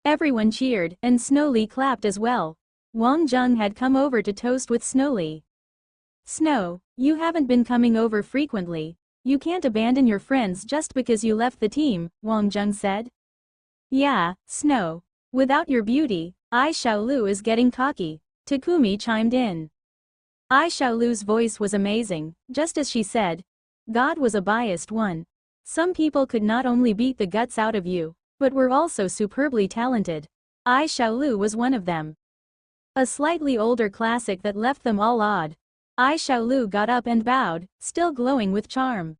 Everyone cheered, and Snowly clapped as well. Wang Jung had come over to toast with Snowly. Snow, you haven't been coming over frequently. You can't abandon your friends just because you left the team, Wang Jung said. Yeah, Snow. Without your beauty, Ai Xiaolu is getting cocky, Takumi chimed in. Ai Xiaolu's voice was amazing, just as she said. God was a biased one. Some people could not only beat the guts out of you, but were also superbly talented. Ai Xiaolu was one of them. A slightly older classic that left them all awed. Ai Xiaolu got up and bowed, still glowing with charm.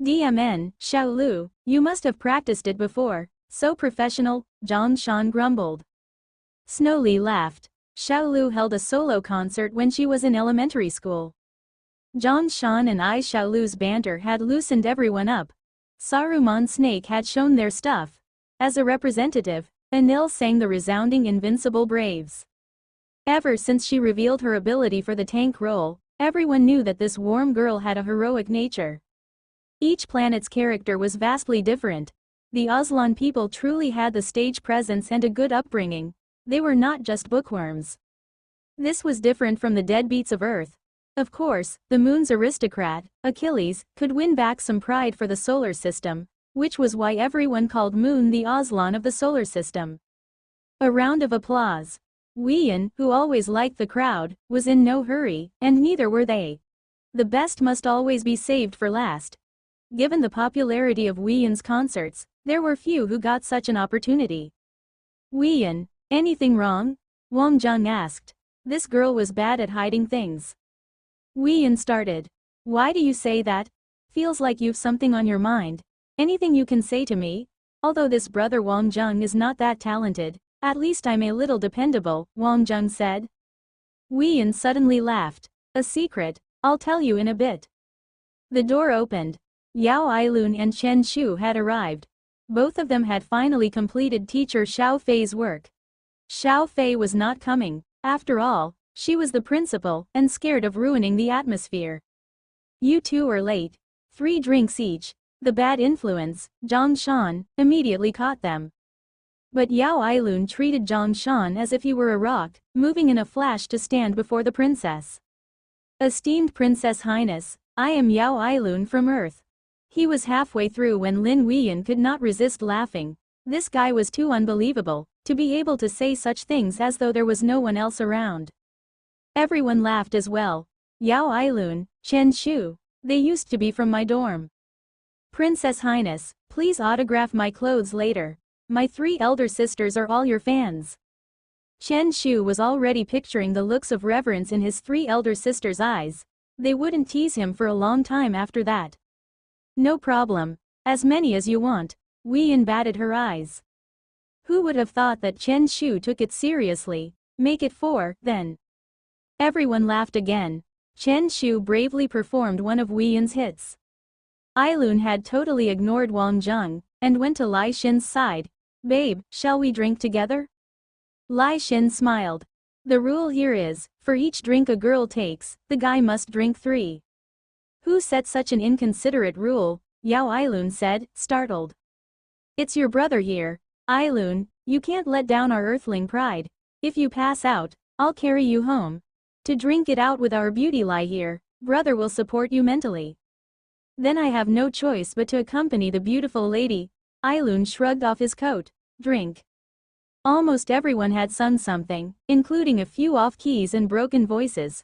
DMN, Xiaolu, you must have practiced it before, so professional, Zhang Shan grumbled. Snowly laughed. Xiaolu held a solo concert when she was in elementary school. Zhang Shan and Ai Xiaolu's banter had loosened everyone up. Saruman Snake had shown their stuff. As a representative, Anil sang the resounding Invincible Braves. Ever since she revealed her ability for the tank role, everyone knew that this warm girl had a heroic nature. Each planet's character was vastly different. The Aslan people truly had the stage presence and a good upbringing. They were not just bookworms. This was different from the deadbeats of Earth. Of course, the moon's aristocrat, Achilles, could win back some pride for the solar system, which was why everyone called Moon the Aslan of the solar system. A round of applause. Weiyan, who always liked the crowd, was in no hurry, and neither were they. The best must always be saved for last. Given the popularity of Weiyan's concerts, there were few who got such an opportunity. Weiyan, anything wrong? Wang Jung asked. This girl was bad at hiding things. Weiyan started. Why do you say that? Feels like you've something on your mind. Anything you can say to me? Although this brother Wang Jung is not that talented, at least I'm a little dependable, Wang Jung said. Weiyan suddenly laughed. A secret, I'll tell you in a bit. The door opened. Yao Ailun and Chen Shu had arrived. Both of them had finally completed teacher Xiao Fei's work. Xiao Fei was not coming, after all. She was the principal and scared of ruining the atmosphere. You two are late. 3 drinks each. The bad influence, Zhang Shan, immediately caught them. But Yao Ailun treated Zhang Shan as if he were a rock, moving in a flash to stand before the princess. Esteemed Princess Highness, I am Yao Ailun from Earth. He was halfway through when Lin Weiyan could not resist laughing. This guy was too unbelievable, to be able to say such things as though there was no one else around. Everyone laughed as well. Yao Ailun, Chen Shu, they used to be from my dorm. Princess Highness, please autograph my clothes later. My 3 elder sisters are all your fans. Chen Shu was already picturing the looks of reverence in his 3 elder sisters' eyes. They wouldn't tease him for a long time after that. No problem. As many as you want. Weiyan batted her eyes. Who would have thought that Chen Shu took it seriously? Make it 4, then. Everyone laughed again. Chen Shu bravely performed one of Weiyan's hits. Ailun had totally ignored Wang Jung, and went to Lai Xin's side. Babe, shall we drink together? Lai Xin smiled. The rule here is, for each drink a girl takes, the guy must drink 3. Who set such an inconsiderate rule? Yao Ailun said, startled. It's your brother here. Ailun, you can't let down our earthling pride. If you pass out, I'll carry you home. To drink it out with our beauty lie here, brother will support you mentally. Then I have no choice but to accompany the beautiful lady. Ailun shrugged off his coat. Drink. Almost everyone had sung something, including a few off-keys and broken voices.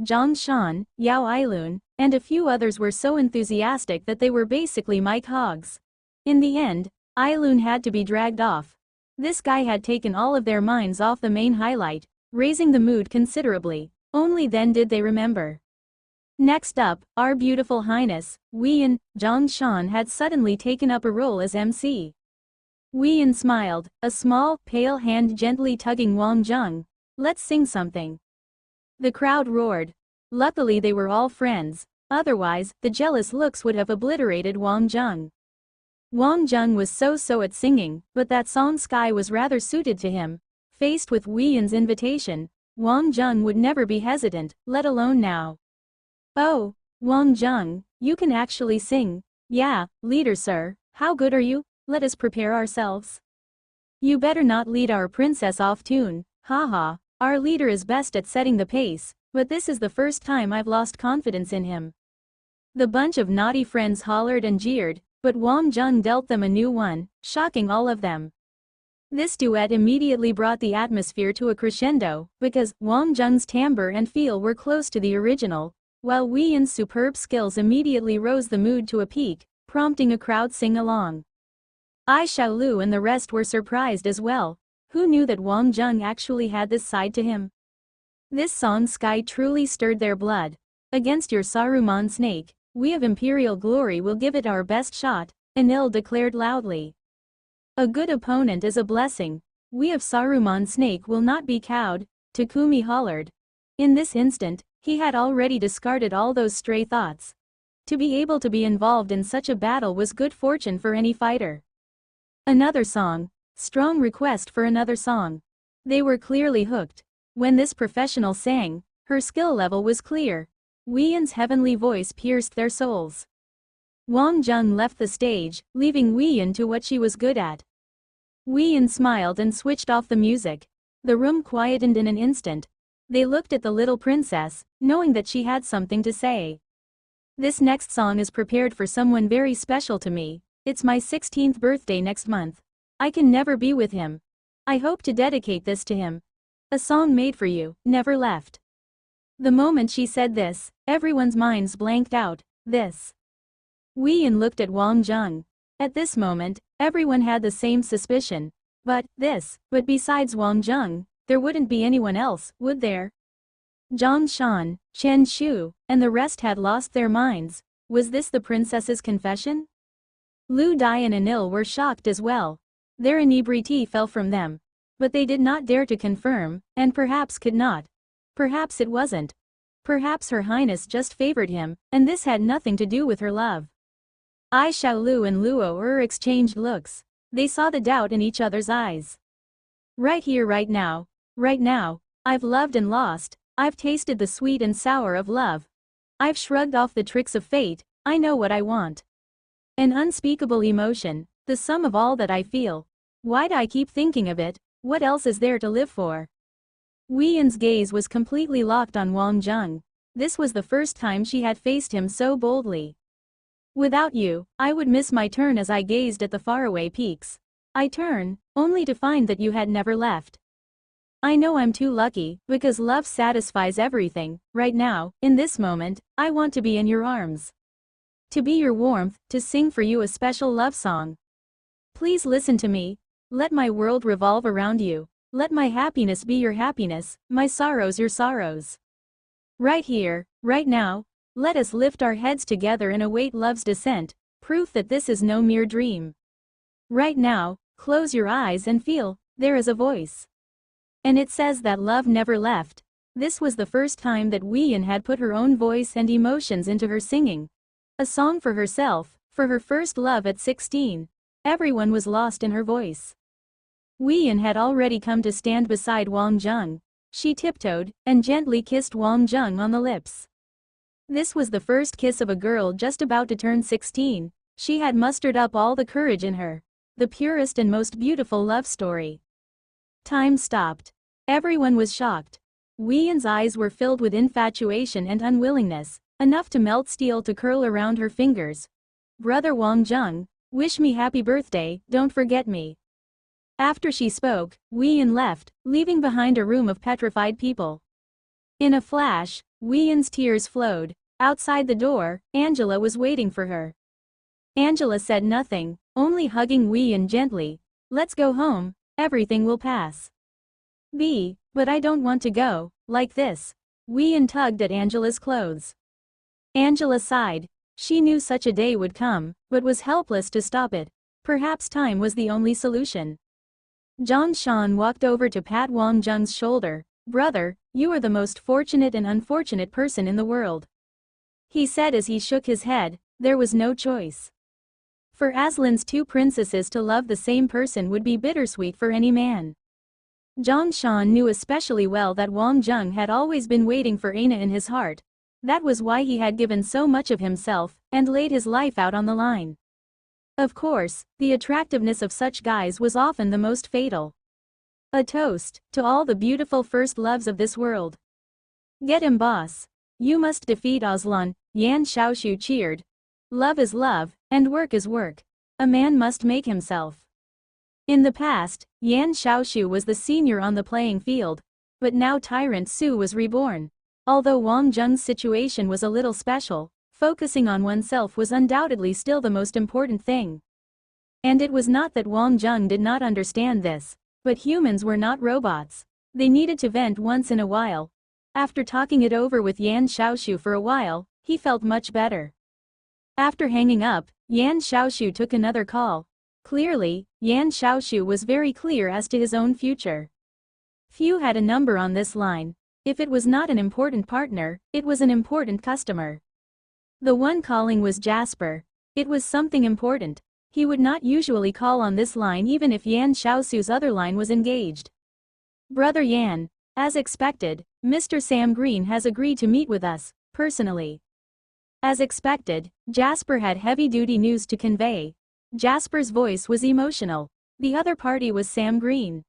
Zhang Shan, Yao Ailun, and a few others were so enthusiastic that they were basically mic hogs. In the end, Ailun had to be dragged off. This guy had taken all of their minds off the main highlight, raising the mood considerably. Only then did they remember. Next up, our beautiful highness, Weiyan. Zhang Shan had suddenly taken up a role as MC. Weiyan smiled, a small, pale hand gently tugging Wang Jung. Let's sing something. The crowd roared. Luckily they were all friends, otherwise, the jealous looks would have obliterated Wang Jung. Wang Jung was so-so at singing, but that song Sky was rather suited to him. Faced with Weiyan's invitation, Wang Jung would never be hesitant, let alone now. Oh, Wang Jung, you can actually sing. Yeah, leader sir, how good are you? Let us prepare ourselves. You better not lead our princess off tune, haha. Our leader is best at setting the pace, but this is the first time I've lost confidence in him. The bunch of naughty friends hollered and jeered, but Wang Jung dealt them a new one, shocking all of them. This duet immediately brought the atmosphere to a crescendo, because Wang Jung's timbre and feel were close to the original, while Wei Yin's superb skills immediately rose the mood to a peak, prompting a crowd sing along. Ai Xiaolu and the rest were surprised as well. Who knew that Wang Jung actually had this side to him? This song Sky truly stirred their blood. Against your Saruman snake, we of Imperial Glory will give it our best shot, Enil declared loudly. A good opponent is a blessing. We of Saruman snake will not be cowed, Takumi hollered. In this instant, he had already discarded all those stray thoughts. To be able to be involved in such a battle was good fortune for any fighter. Another song. Strong request for another song. They were clearly hooked. When this professional sang, her skill level was clear. Wei Yin's heavenly voice pierced their souls. Wang Jung left the stage, leaving Wei Yin to what she was good at. Wei Yin smiled and switched off the music. The room quietened in an instant. They looked at the little princess, knowing that she had something to say. This next song is prepared for someone very special to me. It's my 16th birthday next month. I can never be with him. I hope to dedicate this to him. A song made for you, never left. The moment she said this, everyone's minds blanked out. This. Wei Yin looked at Wang Jung. At this moment, everyone had the same suspicion. But besides Wang Jung, there wouldn't be anyone else, would there? Zhang Shan, Chen Shu, and the rest had lost their minds. Was this the princess's confession? Lu Dai and Enil were shocked as well. Their inebriety fell from them. But they did not dare to confirm, and perhaps could not. Perhaps it wasn't. Perhaps Her Highness just favored him, and this had nothing to do with her love. Ai Xiaolu and Luo exchanged looks. They saw the doubt in each other's eyes. Right here right now, I've loved and lost, I've tasted the sweet and sour of love. I've shrugged off the tricks of fate, I know what I want. An unspeakable emotion, the sum of all that I feel. Why'd I keep thinking of it? What else is there to live for? Wei Yin's gaze was completely locked on Wang Jung. This was the first time she had faced him so boldly. Without you, I would miss my turn. As I gazed at the faraway peaks. I turn, only to find that you had never left. I know I'm too lucky, because love satisfies everything. Right now, in this moment, I want to be in your arms. To be your warmth, to sing for you a special love song. Please listen to me. Let my world revolve around you. Let my happiness be your happiness, my sorrows your sorrows. Right here, right now, let us lift our heads together and await love's descent, proof that this is no mere dream. Right now, close your eyes and feel, there is a voice. And it says that love never left. This was the first time that Wei Yin had put her own voice and emotions into her singing. A song for herself, for her first love at 16. Everyone was lost in her voice. Wei Yin had already come to stand beside Wang Jung. She tiptoed, and gently kissed Wang Jung on the lips. This was the first kiss of a girl just about to turn 16. She had mustered up all the courage in her. The purest and most beautiful love story. Time stopped. Everyone was shocked. Wei Yin's eyes were filled with infatuation and unwillingness, enough to melt steel to curl around her fingers. Brother Wang Jung, wish me happy birthday, don't forget me. After she spoke, Wei Yin left, leaving behind a room of petrified people. In a flash, Wei Yin's tears flowed. Outside the door, Angela was waiting for her. Angela said nothing, only hugging Wei Yin gently. Let's go home, everything will pass. But I don't want to go, like this. Wei Yin tugged at Angela's clothes. Angela sighed. She knew such a day would come, but was helpless to stop it. Perhaps time was the only solution. Zhang Shan walked over to pat Wang Jung's shoulder. Brother, you are the most fortunate and unfortunate person in the world. He said as he shook his head, there was no choice. For Aslan's two princesses to love the same person would be bittersweet for any man. Zhang Shan knew especially well that Wang Jung had always been waiting for Aina in his heart. That was why he had given so much of himself, and laid his life out on the line. Of course, the attractiveness of such guys was often the most fatal. A toast to all the beautiful first loves of this world. Get him, boss. You must defeat Aslan, Yan Xiaoshu cheered. Love is love, and work is work. A man must make himself. In the past, Yan Xiaoshu was the senior on the playing field, but now Tyrant Su was reborn. Although Wang Zheng's situation was a little special, focusing on oneself was undoubtedly still the most important thing. And it was not that Wang Zheng did not understand this, but humans were not robots. They needed to vent once in a while. After talking it over with Yan Xiaoshu for a while, he felt much better. After hanging up, Yan Xiaoshu took another call. Clearly, Yan Xiaoshu was very clear as to his own future. Few had a number on this line. If it was not an important partner, it was an important customer. The one calling was Jasper. It was something important. He would not usually call on this line even if Yan Xiaoshu's other line was engaged. Brother Yan, as expected, Mr. Sam Green has agreed to meet with us, personally. As expected, Jasper had heavy-duty news to convey. Jasper's voice was emotional. The other party was Sam Green,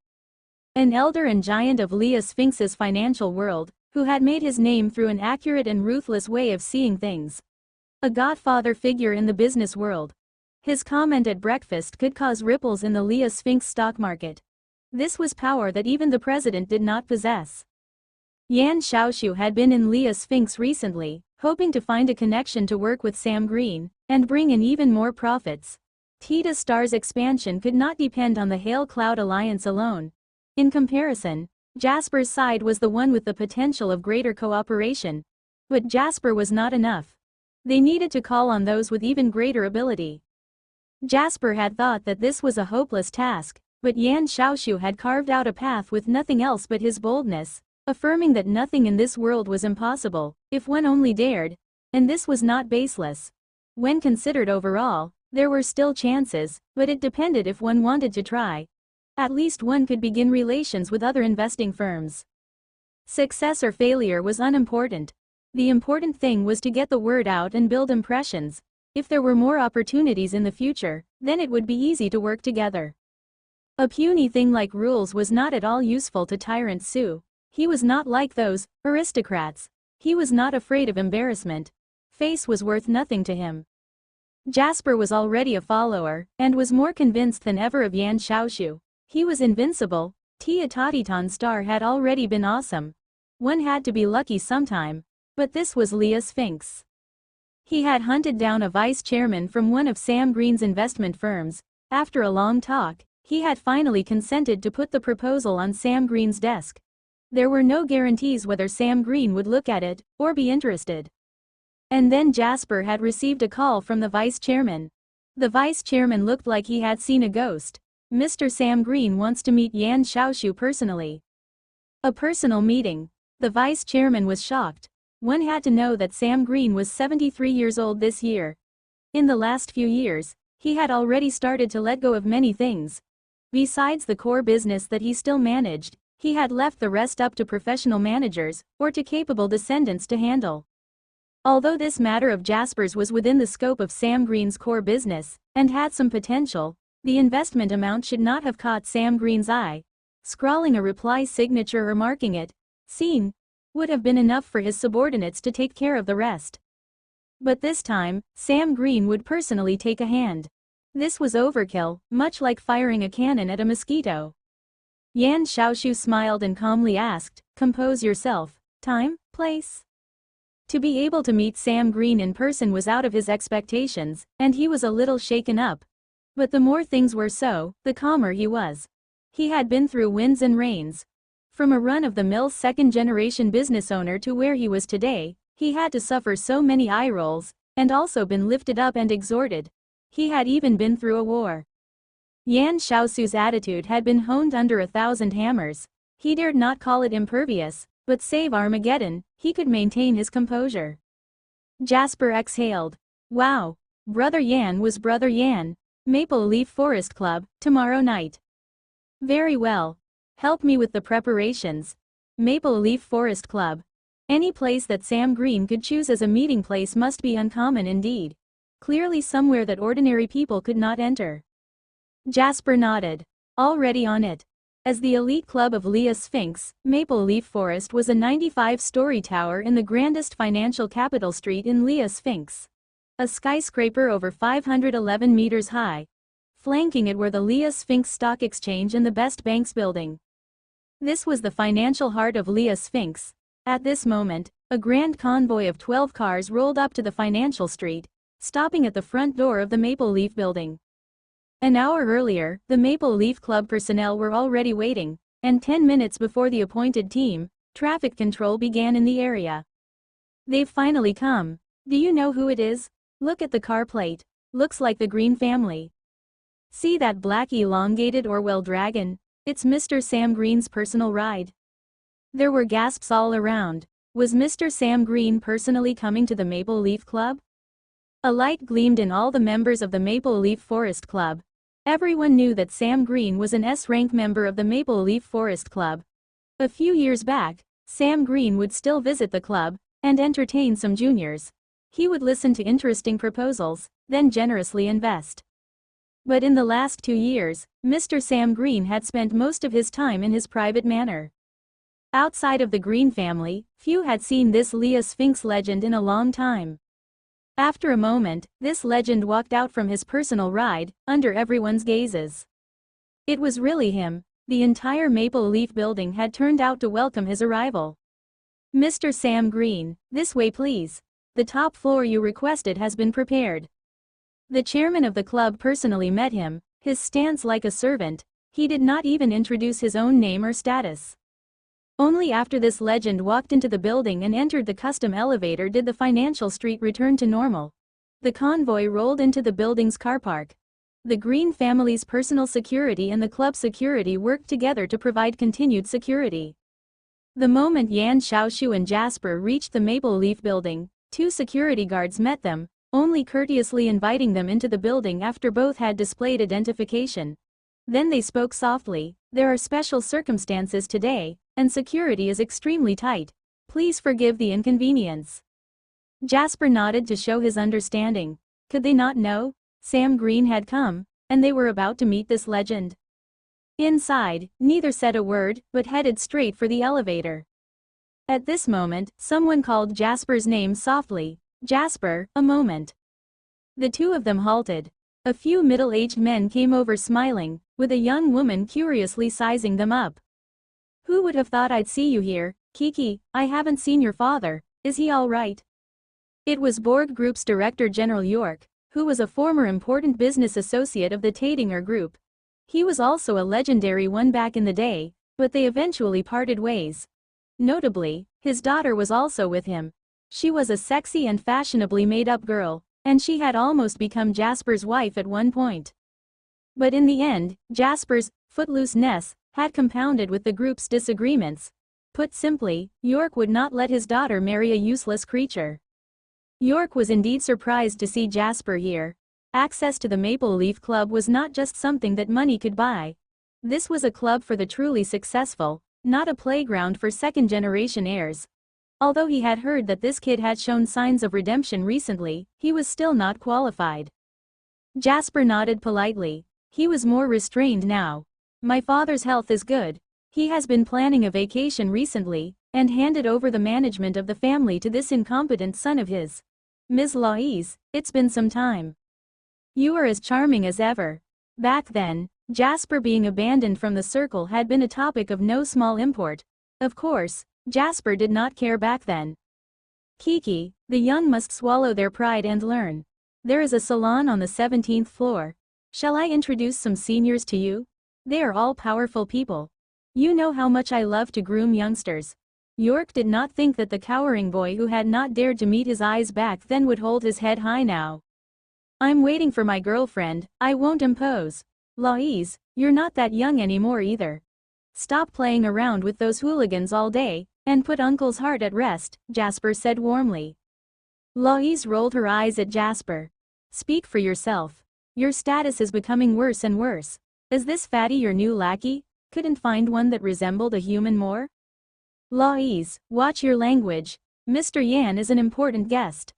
an elder and giant of Leah Sphinx's financial world, who had made his name through an accurate and ruthless way of seeing things. A godfather figure in the business world. His comment at breakfast could cause ripples in the Leah Sphinx stock market. This was power that even the president did not possess. Yan Xiaoshu had been in Leah Sphinx recently, hoping to find a connection to work with Sam Green, and bring in even more profits. Tita Star's expansion could not depend on the Hail Cloud Alliance alone. In comparison, Jasper's side was the one with the potential of greater cooperation. But Jasper was not enough. They needed to call on those with even greater ability. Jasper had thought that this was a hopeless task, but Yan Xiaoshu had carved out a path with nothing else but his boldness, affirming that nothing in this world was impossible, if one only dared, and this was not baseless. When considered overall, there were still chances, but it depended if one wanted to try. At least one could begin relations with other investing firms. Success or failure was unimportant. The important thing was to get the word out and build impressions. If there were more opportunities in the future, then it would be easy to work together. A puny thing like rules was not at all useful to Tyrant Su. He was not like those aristocrats. He was not afraid of embarrassment. Face was worth nothing to him. Jasper was already a follower, and was more convinced than ever of Yan Xiaoshu. He was invincible. Tia Tatitan's star had already been awesome. One had to be lucky sometime. But this was Leah Sphinx. He had hunted down a vice chairman from one of Sam Green's investment firms. After a long talk, he had finally consented to put the proposal on Sam Green's desk. There were no guarantees whether Sam Green would look at it, or be interested. And then Jasper had received a call from the vice chairman. The vice chairman looked like he had seen a ghost. Mr. Sam Green wants to meet Yan Xiaoshu personally. A personal meeting. The vice chairman was shocked. One had to know that Sam Green was 73 years old this year. In the last few years, he had already started to let go of many things. Besides the core business that he still managed, he had left the rest up to professional managers, or to capable descendants to handle. Although this matter of Jasper's was within the scope of Sam Green's core business, and had some potential, the investment amount should not have caught Sam Green's eye. Scrawling a reply signature or marking it, "Seen," would have been enough for his subordinates to take care of the rest. But this time, Sam Green would personally take a hand. This was overkill, much like firing a cannon at a mosquito. Yan Xiaoshu smiled and calmly asked, "Compose yourself. Time, place?" To be able to meet Sam Green in person was out of his expectations, and he was a little shaken up. But the more things were so, the calmer he was. He had been through winds and rains. From a run-of-the-mill second-generation business owner to where he was today, he had to suffer so many eye rolls, and also been lifted up and exhorted. He had even been through a war. Yan Xiaoshu's attitude had been honed under 1,000 hammers. He dared not call it impervious, but save Armageddon, he could maintain his composure. Jasper exhaled. Wow. Brother Yan was Brother Yan. Maple Leaf Forest Club, tomorrow night. Very well. Help me with the preparations. Maple Leaf Forest Club. Any place that Sam Green could choose as a meeting place must be uncommon indeed. clearly somewhere that ordinary people could not enter. Jasper nodded. Already on it. As the elite club of Leah Sphinx, Maple Leaf Forest was a 95-story tower in the grandest financial capital street in Leah Sphinx. A skyscraper over 511 meters high. Flanking it were the Leah Sphinx Stock Exchange and the Best Banks building. This was the financial heart of Leah Sphinx. At this moment, a grand convoy of 12 cars rolled up to the financial street, stopping at the front door of the Maple Leaf building. An hour earlier, the Maple Leaf Club personnel were already waiting, and 10 minutes before the appointed team, traffic control began in the area. They've finally come. Do you know who it is? Look at the car plate. Looks like the Green family. See that black elongated Orwell dragon? It's Mr. Sam Green's personal ride. There were gasps all around. Was Mr. Sam Green personally coming to the Maple Leaf Club? A light gleamed in all the members of the Maple Leaf Forest Club. Everyone knew that Sam Green was an S-rank member of the Maple Leaf Forest Club. A few years back, Sam Green would still visit the club and entertain some juniors. He would listen to interesting proposals, then generously invest. But in the last 2 years, Mr. Sam Green had spent most of his time in his private manor. Outside of the Green family, few had seen this Leah Sphinx legend in a long time. After a moment, this legend walked out from his personal ride, under everyone's gazes. It was really him. The entire Maple Leaf building had turned out to welcome his arrival. Mr. Sam Green, this way please. The top floor you requested has been prepared. The chairman of the club personally met him, his stance like a servant. He did not even introduce his own name or status. Only after this legend walked into the building and entered the custom elevator did the financial street return to normal. The convoy rolled into the building's car park. The Green family's personal security and the club security worked together to provide continued security. The moment Yan Xiaoshu and Jasper reached the Maple Leaf building, 2 security guards met them, only courteously inviting them into the building after both had displayed identification. Then they spoke softly. There are special circumstances today, and security is extremely tight. Please forgive the inconvenience. Jasper nodded to show his understanding. Could they not know? Sam Green had come, and they were about to meet this legend. Inside, neither said a word, but headed straight for the elevator. At this moment, someone called Jasper's name softly. Jasper, a moment. The two of them halted. A few middle-aged men came over smiling, with a young woman curiously sizing them up. Who would have thought I'd see you here, Kiki? I haven't seen your father. Is he all right? It was Borg Group's Director General York, who was a former important business associate of the Tadinger Group. He was also a legendary one back in the day, but they eventually parted ways. Notably, his daughter was also with him. She was a sexy and fashionably made-up girl, and she had almost become Jasper's wife at one point. But in the end, Jasper's footlooseness had compounded with the group's disagreements. Put simply, York would not let his daughter marry a useless creature. York was indeed surprised to see Jasper here. Access to the Maple Leaf Club was not just something that money could buy. This was a club for the truly successful, not a playground for second-generation heirs. Although he had heard that this kid had shown signs of redemption recently, he was still not qualified. Jasper nodded politely. He was more restrained now. My father's health is good. He has been planning a vacation recently, and handed over the management of the family to this incompetent son of his. Ms. Loise, it's been some time. You are as charming as ever. Back then, Jasper being abandoned from the circle had been a topic of no small import. Of course, Jasper did not care back then. Kiki, the young must swallow their pride and learn. There is a salon on the 17th floor. Shall I introduce some seniors to you? They are all powerful people. You know how much I love to groom youngsters. York did not think that the cowering boy who had not dared to meet his eyes back then would hold his head high now. I'm waiting for my girlfriend, I won't impose. Loise, you're not that young anymore either. Stop playing around with those hooligans all day, and put Uncle's heart at rest, Jasper said warmly. Loise rolled her eyes at Jasper. Speak for yourself. Your status is becoming worse and worse. Is this fatty your new lackey? Couldn't find one that resembled a human more? Loise, watch your language. Mr. Yan is an important guest.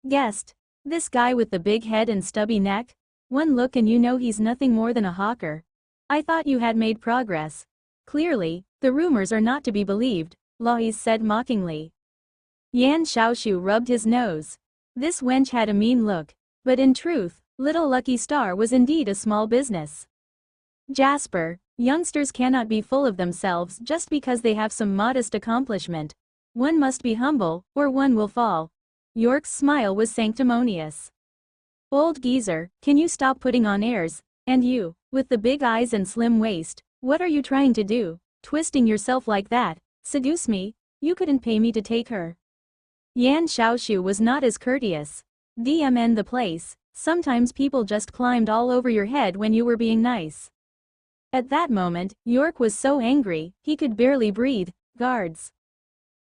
Guest? This guy with the big head and stubby neck? One look and you know he's nothing more than a hawker. I thought you had made progress. Clearly, the rumors are not to be believed, Lois said mockingly. Yan Xiaoshu rubbed his nose. This wench had a mean look. But in truth, Little Lucky Star was indeed a small business. Jasper, youngsters cannot be full of themselves just because they have some modest accomplishment. One must be humble, or one will fall. York's smile was sanctimonious. Old geezer, can you stop putting on airs? And you, with the big eyes and slim waist, what are you trying to do? Twisting yourself like that? Seduce me? You couldn't pay me to take her. Yan Xiaoshu was not as courteous. DMN the place, sometimes people just climbed all over your head when you were being nice. At that moment, York was so angry, he could barely breathe. Guards.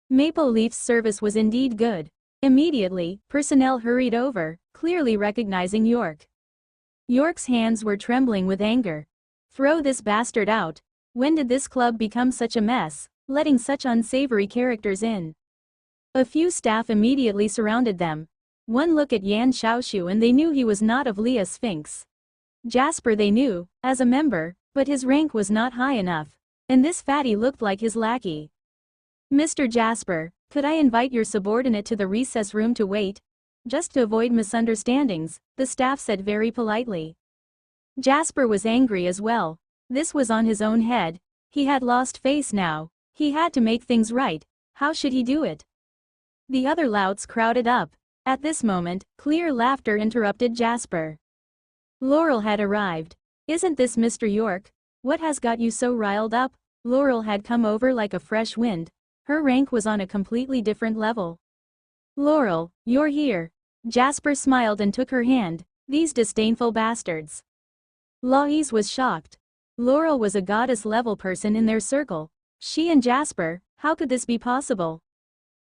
Maple Leaf's service was indeed good. Immediately, personnel hurried over, clearly recognizing York. York's hands were trembling with anger. Throw this bastard out. When did this club become such a mess, letting such unsavory characters in? A few staff immediately surrounded them. One look at Yan Xiaoshu and they knew he was not of Leah Sphinx. Jasper they knew, as a member, but his rank was not high enough. And this fatty looked like his lackey. Mr. Jasper, could I invite your subordinate to the recess room to wait? Just to avoid misunderstandings, the staff said very politely. Jasper was angry as well. This was on his own head. He had lost face now. He had to make things right. How should he do it? The other louts crowded up. At this moment, clear laughter interrupted Jasper. Laurel had arrived. Isn't this Mr. York? What has got you so riled up? Laurel had come over like a fresh wind. Her rank was on a completely different level. Laurel, you're here. Jasper smiled and took her hand. These disdainful bastards. Lois was shocked. Laurel was a goddess-level person in their circle. She and Jasper, how could this be possible?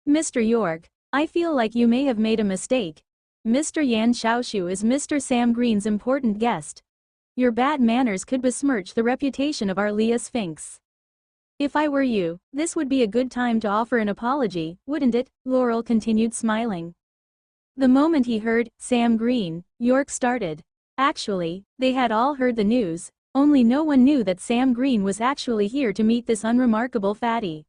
Mr. York, I feel like you may have made a mistake. Mr. Yan Xiaoshu is Mr. Sam Green's important guest. Your bad manners could besmirch the reputation of our Leah Sphinx. If I were you, this would be a good time to offer an apology, wouldn't it? Laurel continued smiling. The moment he heard Sam Green, York started. Actually, they had all heard the news, only no one knew that Sam Green was actually here to meet this unremarkable fatty.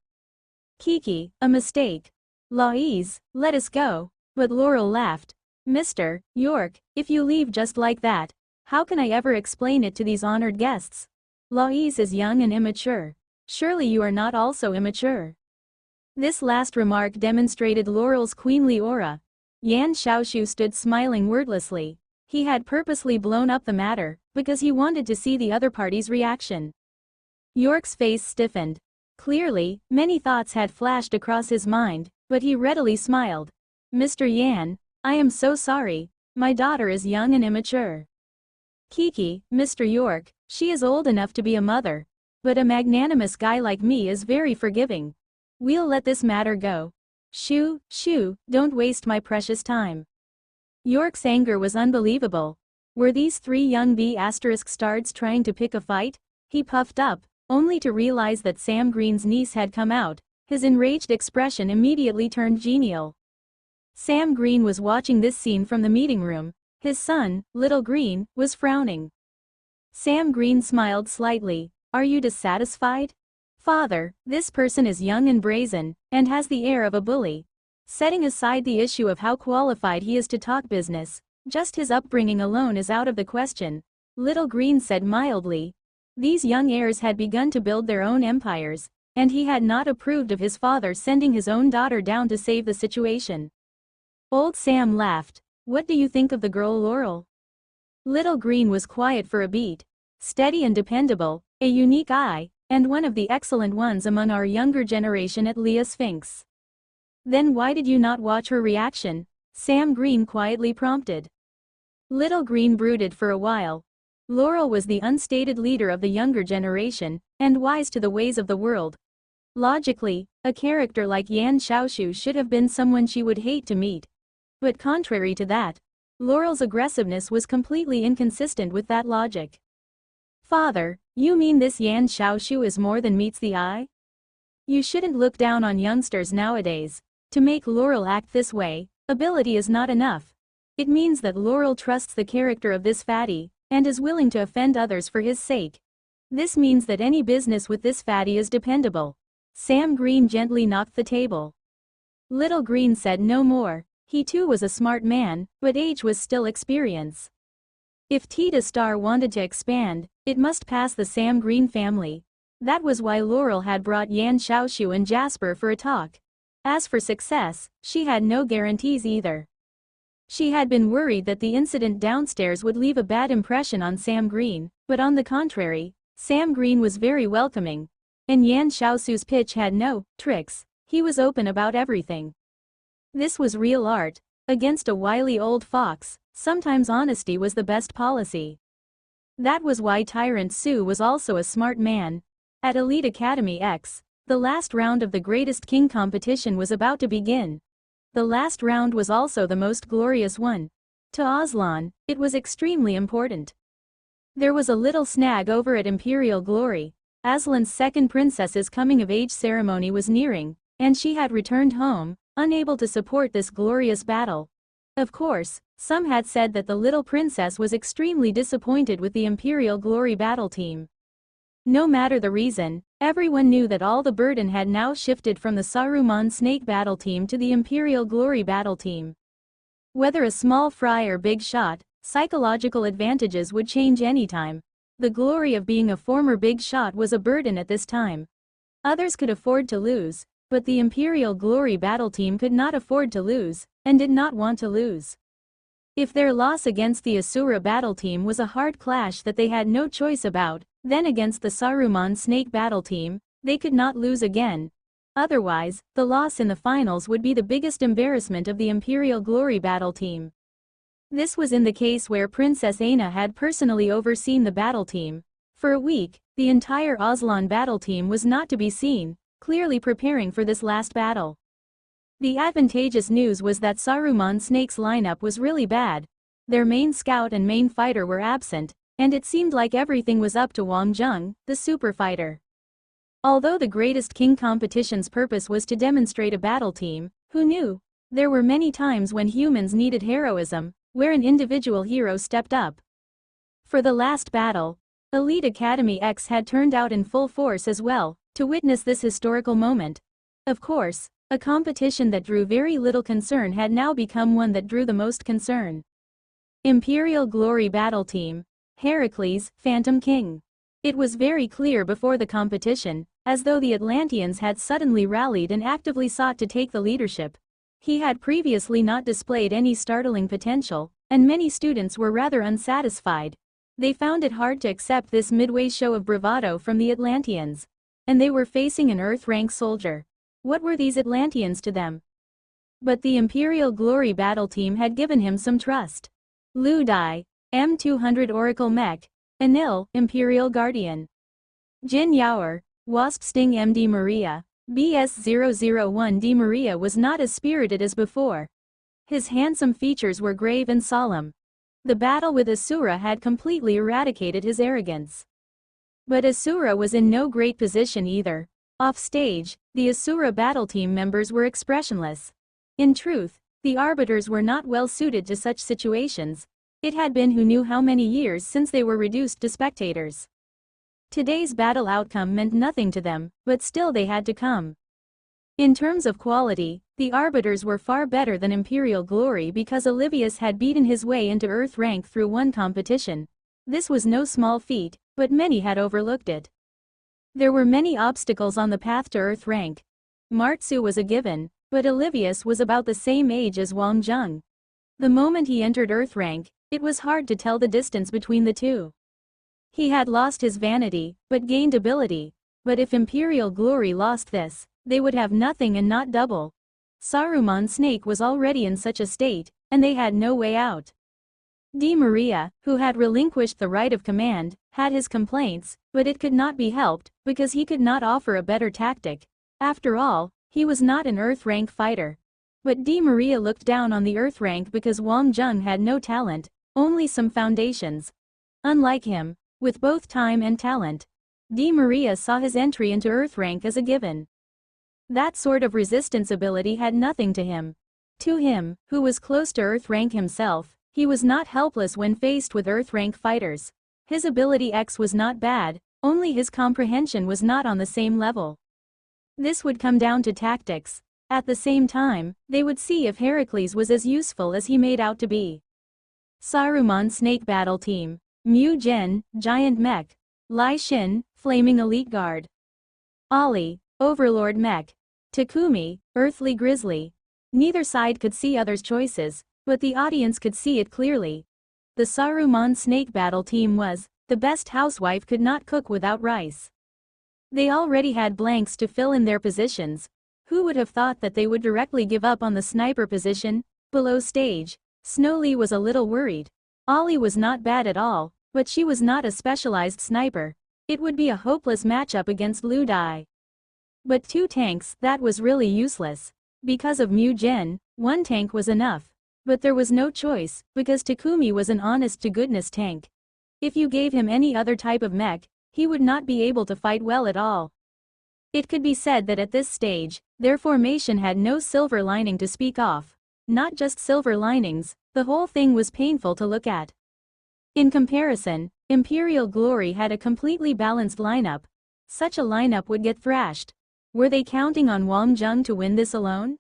Kiki, a mistake. Lois, let us go. But Laurel laughed. Mr. York, if you leave just like that, how can I ever explain it to these honored guests? Lois is young and immature. Surely you are not also immature. This last remark demonstrated Laurel's queenly aura. Yan Xiaoshu stood smiling wordlessly. He had purposely blown up the matter, because he wanted to see the other party's reaction. York's face stiffened. Clearly, many thoughts had flashed across his mind, but he readily smiled. Mr. Yan, I am so sorry, my daughter is young and immature. Kiki, Mr. York, she is old enough to be a mother. But a magnanimous guy like me is very forgiving. We'll let this matter go. Shoo, don't waste my precious time. York's anger was unbelievable. Were these three young B***stards trying to pick a fight? He puffed up, only to realize that Sam Green's niece had come out. His enraged expression immediately turned genial. Sam Green was watching this scene from the meeting room. His son, Little Green, was frowning. Sam Green smiled slightly. Are you dissatisfied? Father, this person is young and brazen, and has the air of a bully. Setting aside the issue of how qualified he is to talk business, just his upbringing alone is out of the question. Little Green said mildly. These young heirs had begun to build their own empires, and he had not approved of his father sending his own daughter down to save the situation. Old Sam laughed. What do you think of the girl Laurel? Little Green was quiet for a beat. Steady and dependable, a unique eye, and one of the excellent ones among our younger generation at Leah Sphinx. Then why did you not watch her reaction? Sam Green quietly prompted. Little Green brooded for a while. Laurel was the unstated leader of the younger generation, and wise to the ways of the world. Logically, a character like Yan Xiaoshu should have been someone she would hate to meet. But contrary to that, Laurel's aggressiveness was completely inconsistent with that logic. Father, you mean this Yan Xiaoshu is more than meets the eye? You shouldn't look down on youngsters nowadays. To make Laurel act this way, ability is not enough. It means that Laurel trusts the character of this fatty, and is willing to offend others for his sake. This means that any business with this fatty is dependable. Sam Green gently knocked the table. Little Green said no more. He too was a smart man, but age was still experience. If Tita Star wanted to expand, it must pass the Sam Green family. That was why Laurel had brought Yan Xiaoshu and Jasper for a talk. As for success, she had no guarantees either. She had been worried that the incident downstairs would leave a bad impression on Sam Green, but on the contrary, Sam Green was very welcoming. And Yan Xiaoshu's pitch had no tricks. He was open about everything. This was real art. Against a wily old fox, sometimes honesty was the best policy. That was why Tyrant Sue was also a smart man. At Elite Academy X, the last round of the Greatest King competition was about to begin. The last round was also the most glorious one. To Aslan, it was extremely important. There was a little snag over at Imperial Glory. Aslan's second princess's coming-of-age ceremony was nearing, and she had returned home, unable to support this glorious battle. Of course, some had said that the little princess was extremely disappointed with the Imperial Glory battle team. No matter the reason, everyone knew that all the burden had now shifted from the Saruman Snake battle team to the Imperial Glory battle team. Whether a small fry or big shot, psychological advantages would change anytime. The glory of being a former big shot was a burden at this time. Others could afford to lose, but the Imperial Glory battle team could not afford to lose, and did not want to lose. If their loss against the Asura battle team was a hard clash that they had no choice about, then against the Saruman Snake battle team, they could not lose again. Otherwise, the loss in the finals would be the biggest embarrassment of the Imperial Glory battle team. This was in the case where Princess Aina had personally overseen the battle team. For a week, the entire Aslan battle team was not to be seen, clearly preparing for this last battle. The advantageous news was that Saruman Snake's lineup was really bad. Their main scout and main fighter were absent, and it seemed like everything was up to Wang Zheng, the super fighter. Although the Greatest King competition's purpose was to demonstrate a battle team, who knew? There were many times when humans needed heroism, where an individual hero stepped up. For the last battle, Elite Academy X had turned out in full force as well, to witness this historical moment. Of course, a competition that drew very little concern had now become one that drew the most concern. Imperial Glory Battle Team. Heracles, Phantom King. It was very clear before the competition, as though the Atlanteans had suddenly rallied and actively sought to take the leadership. He had previously not displayed any startling potential, and many students were rather unsatisfied. They found it hard to accept this midway show of bravado from the Atlanteans. And they were facing an Earth-rank soldier. What were these Atlanteans to them? But the Imperial Glory battle team had given him some trust. Lu Dai, M200 Oracle Mech. Anil, Imperial Guardian. Jin Yaoer, Wasp Sting MD Maria. BS-001 D. Maria was not as spirited as before. His handsome features were grave and solemn. The battle with Asura had completely eradicated his arrogance. But Asura was in no great position either. Off stage, the Asura battle team members were expressionless. In truth, the arbiters were not well suited to such situations. It had been who knew how many years since they were reduced to spectators. Today's battle outcome meant nothing to them, but still they had to come. In terms of quality, the arbiters were far better than Imperial Glory because Olivius had beaten his way into Earth rank through one competition. This was no small feat, but many had overlooked it. There were many obstacles on the path to Earth rank. Martsu was a given, but Olivius was about the same age as Wang Zheng. The moment he entered Earth rank, it was hard to tell the distance between the two. He had lost his vanity, but gained ability. But if Imperial Glory lost this, they would have nothing and not double. Saruman Snake was already in such a state, and they had no way out. D. Maria, who had relinquished the right of command, had his complaints, but it could not be helped, because he could not offer a better tactic. After all, he was not an Earth rank fighter. But D. Maria looked down on the Earth rank because Wang Zheng had no talent, only some foundations. Unlike him, with both time and talent, D. Maria saw his entry into Earth rank as a given. That sort of resistance ability had nothing to him. To him, who was close to Earth rank himself, he was not helpless when faced with Earth rank fighters. His ability X was not bad, only his comprehension was not on the same level. This would come down to tactics. At the same time, they would see if Heracles was as useful as he made out to be. Saruman Snake Battle Team. Mu Gen, Giant Mech. Lai Shin, Flaming Elite Guard. Ali, Overlord Mech. Takumi, Earthly Grizzly. Neither side could see others' choices, but the audience could see it clearly. The Saruman Snake Battle Team was, the best housewife could not cook without rice. They already had blanks to fill in their positions. Who would have thought that they would directly give up on the sniper position? Below stage, Snowly was a little worried. Ollie was not bad at all, but she was not a specialized sniper. It would be a hopeless matchup against Lu Dai. But 2 tanks, that was really useless. Because of Mu Gen, 1 tank was enough. But there was no choice, because Takumi was an honest-to-goodness tank. If you gave him any other type of mech, he would not be able to fight well at all. It could be said that at this stage, their formation had no silver lining to speak of. Not just silver linings, the whole thing was painful to look at. In comparison, Imperial Glory had a completely balanced lineup. Such a lineup would get thrashed. Were they counting on Wang Jung to win this alone?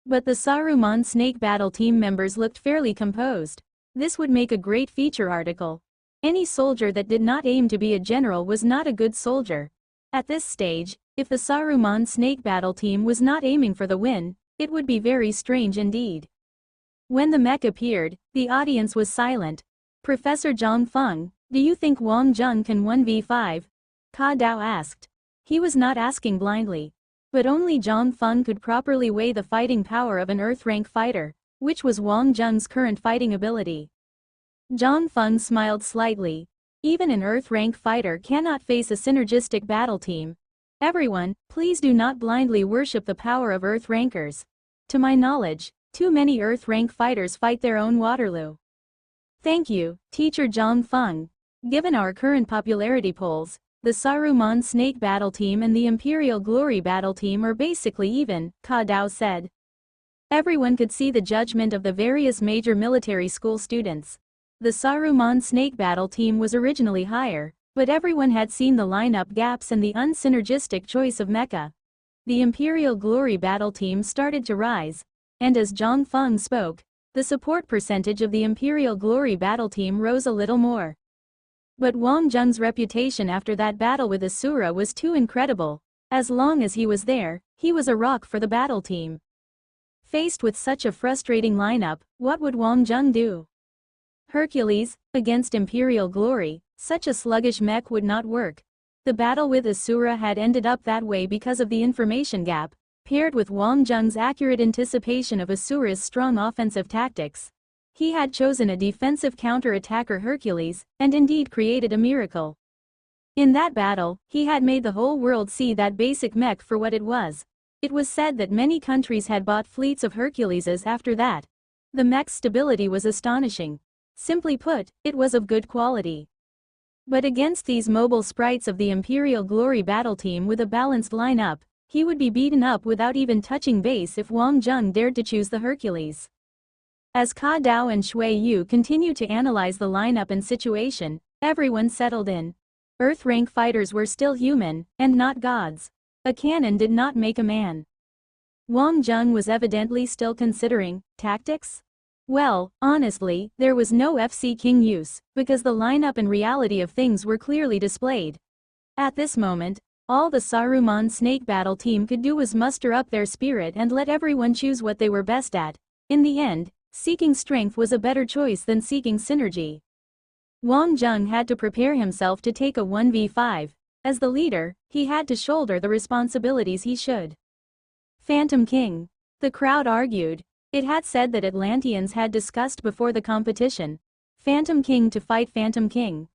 But the Saruman Snake Battle Team members looked fairly composed. This would make a great feature article. Any soldier that did not aim to be a general was not a good soldier. At this stage, if the Saruman Snake Battle Team was not aiming for the win, it would be very strange indeed. When the mech appeared, the audience was silent. Professor Zhang Feng, do you think Wang Jung can 1v5? Ka Dao asked. He was not asking blindly. But only Zhang Feng could properly weigh the fighting power of an Earth rank fighter, which was Wang Jung's current fighting ability. Zhang Feng smiled slightly. Even an Earth rank fighter cannot face a synergistic battle team. Everyone, please do not blindly worship the power of Earth rankers. To my knowledge, too many Earth rank fighters fight their own Waterloo. Thank you, Teacher Zhang Feng. Given our current popularity polls, the Saruman Snake Battle Team and the Imperial Glory Battle Team are basically even, Ka Dao said. Everyone could see the judgment of the various major military school students. The Saruman Snake Battle Team was originally higher, but everyone had seen the lineup gaps and the unsynergistic choice of mecha. The Imperial Glory Battle Team started to rise, and as Zhang Feng spoke, the support percentage of the Imperial Glory Battle Team rose a little more. But Wang Jung's reputation after that battle with Asura was too incredible. As long as he was there, he was a rock for the battle team. Faced with such a frustrating lineup, what would Wang Jung do? Hercules, against Imperial Glory, such a sluggish mech would not work. The battle with Asura had ended up that way because of the information gap, paired with Wang Jung's accurate anticipation of Asura's strong offensive tactics. He had chosen a defensive counter-attacker Hercules, and indeed created a miracle. In that battle, he had made the whole world see that basic mech for what it was. It was said that many countries had bought fleets of Herculeses after that. The mech's stability was astonishing. Simply put, it was of good quality. But against these mobile sprites of the Imperial Glory Battle Team with a balanced lineup, he would be beaten up without even touching base if Wang Jung dared to choose the Hercules. As Ka Dao and Shui Yu continued to analyze the lineup and situation, everyone settled in. Earth rank fighters were still human, and not gods. A cannon did not make a man. Wang Jung was evidently still considering tactics? Well, honestly, there was no FC King use, because the lineup and reality of things were clearly displayed. At this moment, all the Saruman Snake Battle Team could do was muster up their spirit and let everyone choose what they were best at. In the end, seeking strength was a better choice than seeking synergy. Wang Jung had to prepare himself to take a 1v5. As the leader, he had to shoulder the responsibilities he should. Phantom King. The crowd argued. It had said that Atlanteans had discussed before the competition. Phantom King to fight Phantom King.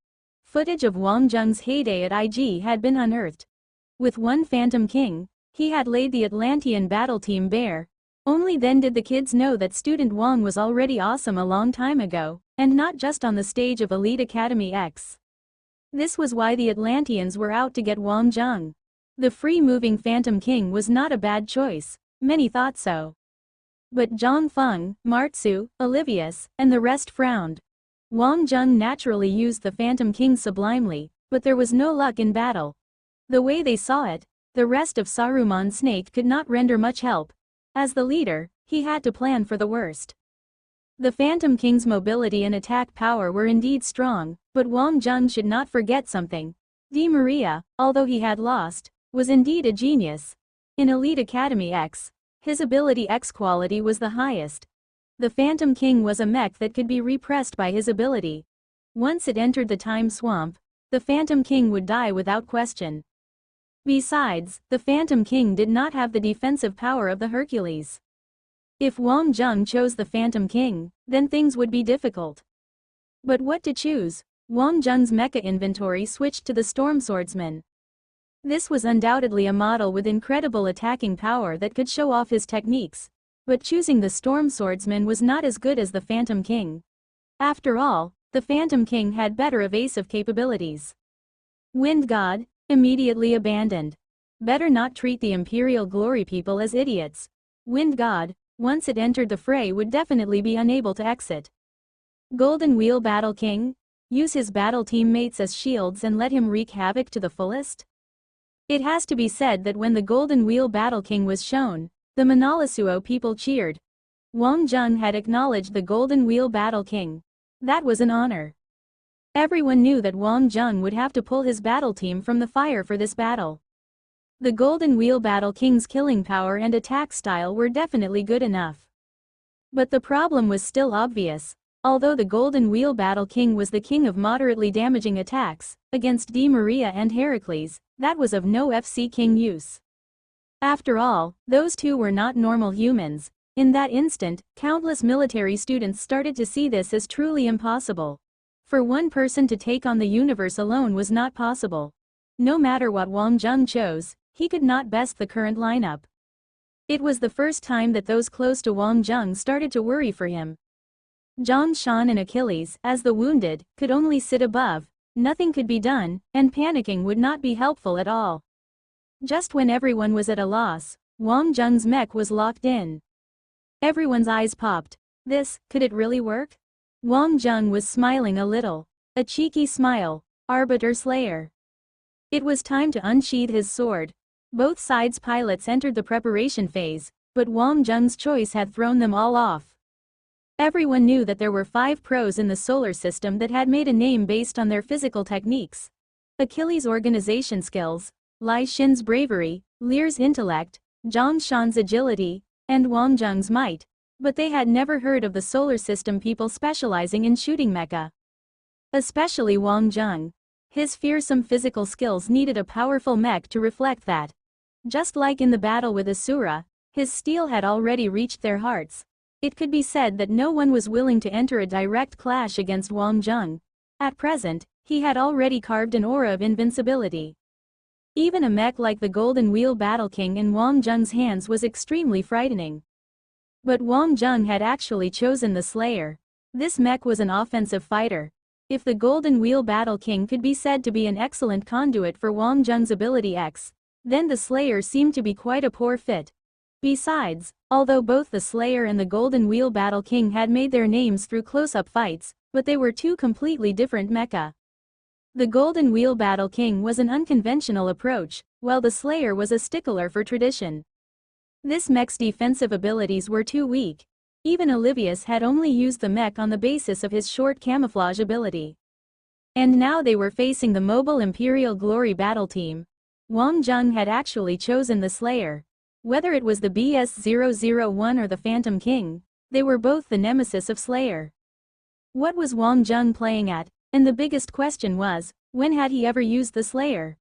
Footage of Wang Jung's heyday at IG had been unearthed. With one Phantom King, he had laid the Atlantean battle team bare. Only then did the kids know that student Wang was already awesome a long time ago, and not just on the stage of Elite Academy X. This was why the Atlanteans were out to get Wang Jung. The free-moving Phantom King was not a bad choice. Many thought so. But Zhang Feng, Martsu, Olivius, and the rest frowned. Wang Zheng naturally used the Phantom King sublimely, but there was no luck in battle. The way they saw it, the rest of Saruman's snake could not render much help. As the leader, he had to plan for the worst. The Phantom King's mobility and attack power were indeed strong, but Wang Zheng should not forget something. Di Maria, although he had lost, was indeed a genius. In Elite Academy X, his ability X quality was the highest. The Phantom King was a mech that could be repressed by his ability. Once it entered the time swamp, the Phantom King would die without question. Besides, the Phantom King did not have the defensive power of the Hercules. If Wang Zheng chose the Phantom King, then things would be difficult. But what to choose? Wang Zheng's mecha inventory switched to the Storm Swordsman. This was undoubtedly a model with incredible attacking power that could show off his techniques, but choosing the Storm Swordsman was not as good as the Phantom King. After all, the Phantom King had better evasive capabilities. Wind God, immediately abandoned. Better not treat the Imperial Glory people as idiots. Wind God, once it entered the fray, would definitely be unable to exit. Golden Wheel Battle King? Use his battle teammates as shields and let him wreak havoc to the fullest? It has to be said that when the Golden Wheel Battle King was shown, the Manalasuo people cheered. Wang Zheng had acknowledged the Golden Wheel Battle King. That was an honor. Everyone knew that Wang Zheng would have to pull his battle team from the fire for this battle. The Golden Wheel Battle King's killing power and attack style were definitely good enough. But the problem was still obvious. Although the Golden Wheel Battle King was the king of moderately damaging attacks, against Di Maria and Heracles, that was of no FC King use. After all, those two were not normal humans. In that instant, countless military students started to see this as truly impossible. For one person to take on the universe alone was not possible. No matter what Wang Zheng chose, he could not best the current lineup. It was the first time that those close to Wang Zheng started to worry for him. Zhang Shan and Achilles, as the wounded, could only sit above. Nothing could be done, and panicking would not be helpful at all. Just when everyone was at a loss, Wang Zheng's mech was locked in. Everyone's eyes popped. Could it really work? Wang Zheng was smiling a little. A cheeky smile. Arbiter Slayer. It was time to unsheath his sword. Both sides' pilots entered the preparation phase, but Wang Zheng's choice had thrown them all off. Everyone knew that there were 5 pros in the solar system that had made a name based on their physical techniques. Achilles' organization skills, Lai Xin's bravery, Lear's intellect, Zhang Shan's agility, and Wang Zheng's might. But they had never heard of the solar system people specializing in shooting mecha. Especially Wang Zheng. His fearsome physical skills needed a powerful mech to reflect that. Just like in the battle with Asura, his steel had already reached their hearts. It could be said that no one was willing to enter a direct clash against Wang Zheng. At present, he had already carved an aura of invincibility. Even a mech like the Golden Wheel Battle King in Wang Zheng's hands was extremely frightening. But Wang Zheng had actually chosen the Slayer. This mech was an offensive fighter. If the Golden Wheel Battle King could be said to be an excellent conduit for Wang Zheng's ability X, then the Slayer seemed to be quite a poor fit. Besides, although both the Slayer and the Golden Wheel Battle King had made their names through close-up fights, but they were two completely different mecha. The Golden Wheel Battle King was an unconventional approach, while the Slayer was a stickler for tradition. This mech's defensive abilities were too weak. Even Olivius had only used the mech on the basis of his short camouflage ability. And now they were facing the mobile Imperial Glory battle team. Wang Zheng had actually chosen the Slayer. Whether it was the BS-001 or the Phantom King, they were both the nemesis of Slayer. What was Wang Zheng playing at? And the biggest question was, when had he ever used the Slayer?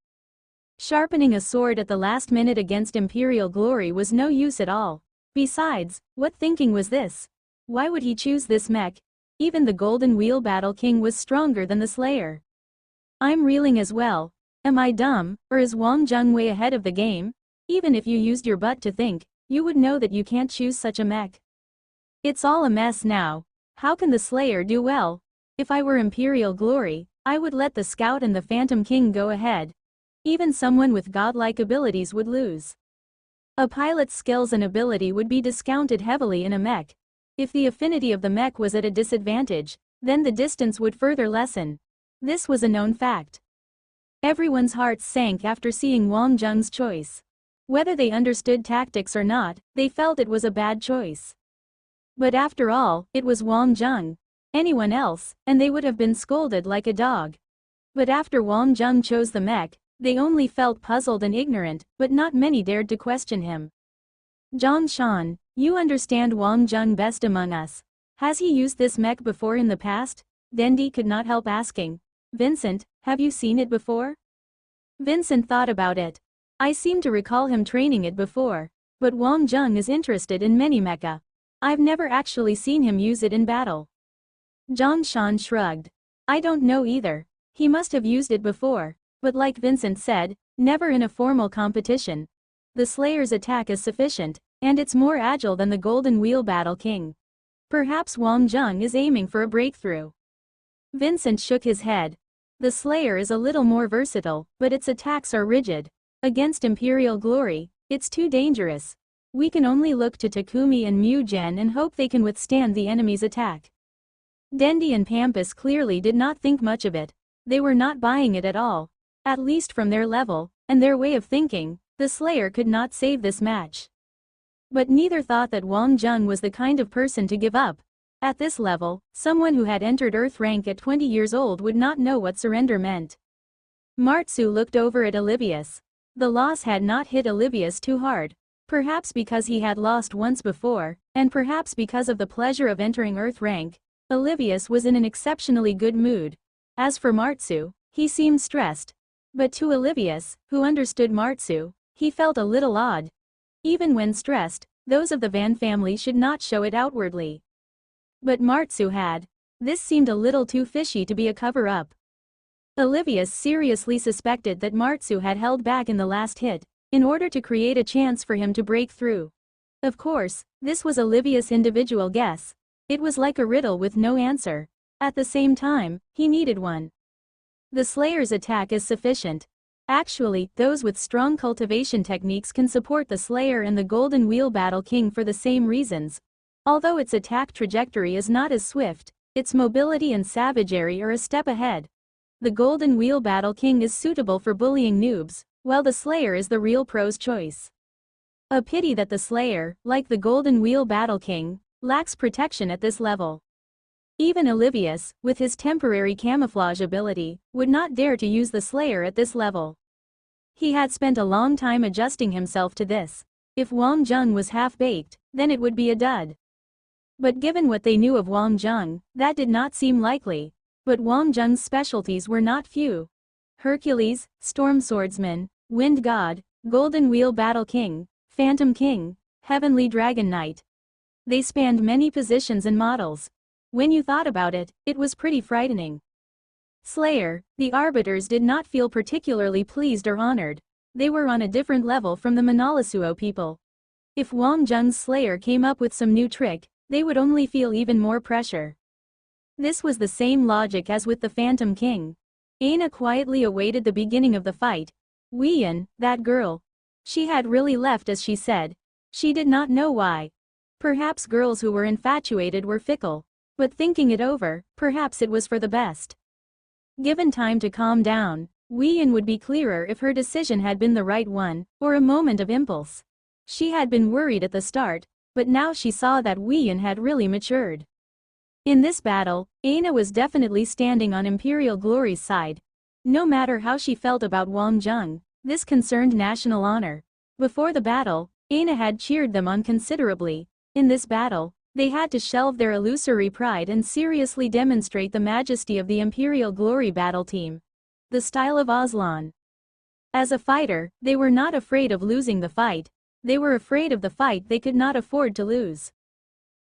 Sharpening a sword at the last minute against Imperial Glory was no use at all. Besides, what thinking was this? Why would he choose this mech? Even the Golden Wheel Battle King was stronger than the Slayer. I'm reeling as well. Am I dumb, or is Wang Zheng way ahead of the game? Even if you used your butt to think, you would know that you can't choose such a mech. It's all a mess now. How can the Slayer do well? If I were Imperial Glory, I would let the Scout and the Phantom King go ahead. Even someone with godlike abilities would lose. A pilot's skills and ability would be discounted heavily in a mech. If the affinity of the mech was at a disadvantage, then the distance would further lessen. This was a known fact. Everyone's hearts sank after seeing Wang Zheng's choice. Whether they understood tactics or not, they felt it was a bad choice. But after all, it was Wang Zheng. Anyone else, and they would have been scolded like a dog. But after Wang Zheng chose the mech, they only felt puzzled and ignorant, but not many dared to question him. Zhang Shan, you understand Wang Zheng best among us. Has he used this mech before in the past? Dendi could not help asking. Vincent, have you seen it before? Vincent thought about it. I seem to recall him training it before. But Wang Zheng is interested in many mecha. I've never actually seen him use it in battle. Zhang Shan shrugged. I don't know either. He must have used it before, but like Vincent said, never in a formal competition. The Slayer's attack is sufficient, and it's more agile than the Golden Wheel Battle King. Perhaps Wang Zheng is aiming for a breakthrough. Vincent shook his head. The Slayer is a little more versatile, but its attacks are rigid. Against Imperial Glory, it's too dangerous. We can only look to Takumi and Mugen and hope they can withstand the enemy's attack. Dendi and Tempest clearly did not think much of it. They were not buying it at all. At least from their level, and their way of thinking, the Slayer could not save this match. But neither thought that Wang Zheng was the kind of person to give up. At this level, someone who had entered Earth rank at 20 years old would not know what surrender meant. Martsu looked over at Olivius. The loss had not hit Olivius too hard. Perhaps because he had lost once before, and perhaps because of the pleasure of entering Earth rank, Olivius was in an exceptionally good mood. As for Martsu, he seemed stressed. But to Olivius, who understood Martsu, he felt a little odd. Even when stressed, those of the Van family should not show it outwardly. But Martsu had. This seemed a little too fishy to be a cover-up. Olivius seriously suspected that Martsu had held back in the last hit, in order to create a chance for him to break through. Of course, this was Olivius' individual guess. It was like a riddle with no answer. At the same time, he needed one. The Slayer's attack is sufficient. Actually, those with strong cultivation techniques can support the Slayer and the Golden Wheel Battle King for the same reasons. Although its attack trajectory is not as swift, its mobility and savagery are a step ahead. The Golden Wheel Battle King is suitable for bullying noobs, while the Slayer is the real pro's choice. A pity that the Slayer, like the Golden Wheel Battle King, lacks protection at this level. Even Olivius, with his temporary camouflage ability, would not dare to use the Slayer at this level. He had spent a long time adjusting himself to this. If Wang Zheng was half-baked, then it would be a dud. But given what they knew of Wang Zheng, that did not seem likely. But Wang Zheng's specialties were not few. Hercules, Storm Swordsman, Wind God, Golden Wheel Battle King, Phantom King, Heavenly Dragon Knight. They spanned many positions and models. When you thought about it, it was pretty frightening. Slayer, the Arbiters did not feel particularly pleased or honored. They were on a different level from the Monolasuo people. If Wang Zheng's Slayer came up with some new trick, they would only feel even more pressure. This was the same logic as with the Phantom King. Aina quietly awaited the beginning of the fight. Weiyan, that girl. She had really left as she said. She did not know why. Perhaps girls who were infatuated were fickle. But thinking it over, perhaps it was for the best. Given time to calm down, Weiyan would be clearer if her decision had been the right one, or a moment of impulse. She had been worried at the start, but now she saw that Weiyan had really matured. In this battle, Aina was definitely standing on Imperial Glory's side. No matter how she felt about Wang Zheng, this concerned national honor. Before the battle, Aina had cheered them on considerably. In this battle, they had to shelve their illusory pride and seriously demonstrate the majesty of the Imperial Glory battle team. The style of Aslan. As a fighter, they were not afraid of losing the fight. They were afraid of the fight they could not afford to lose.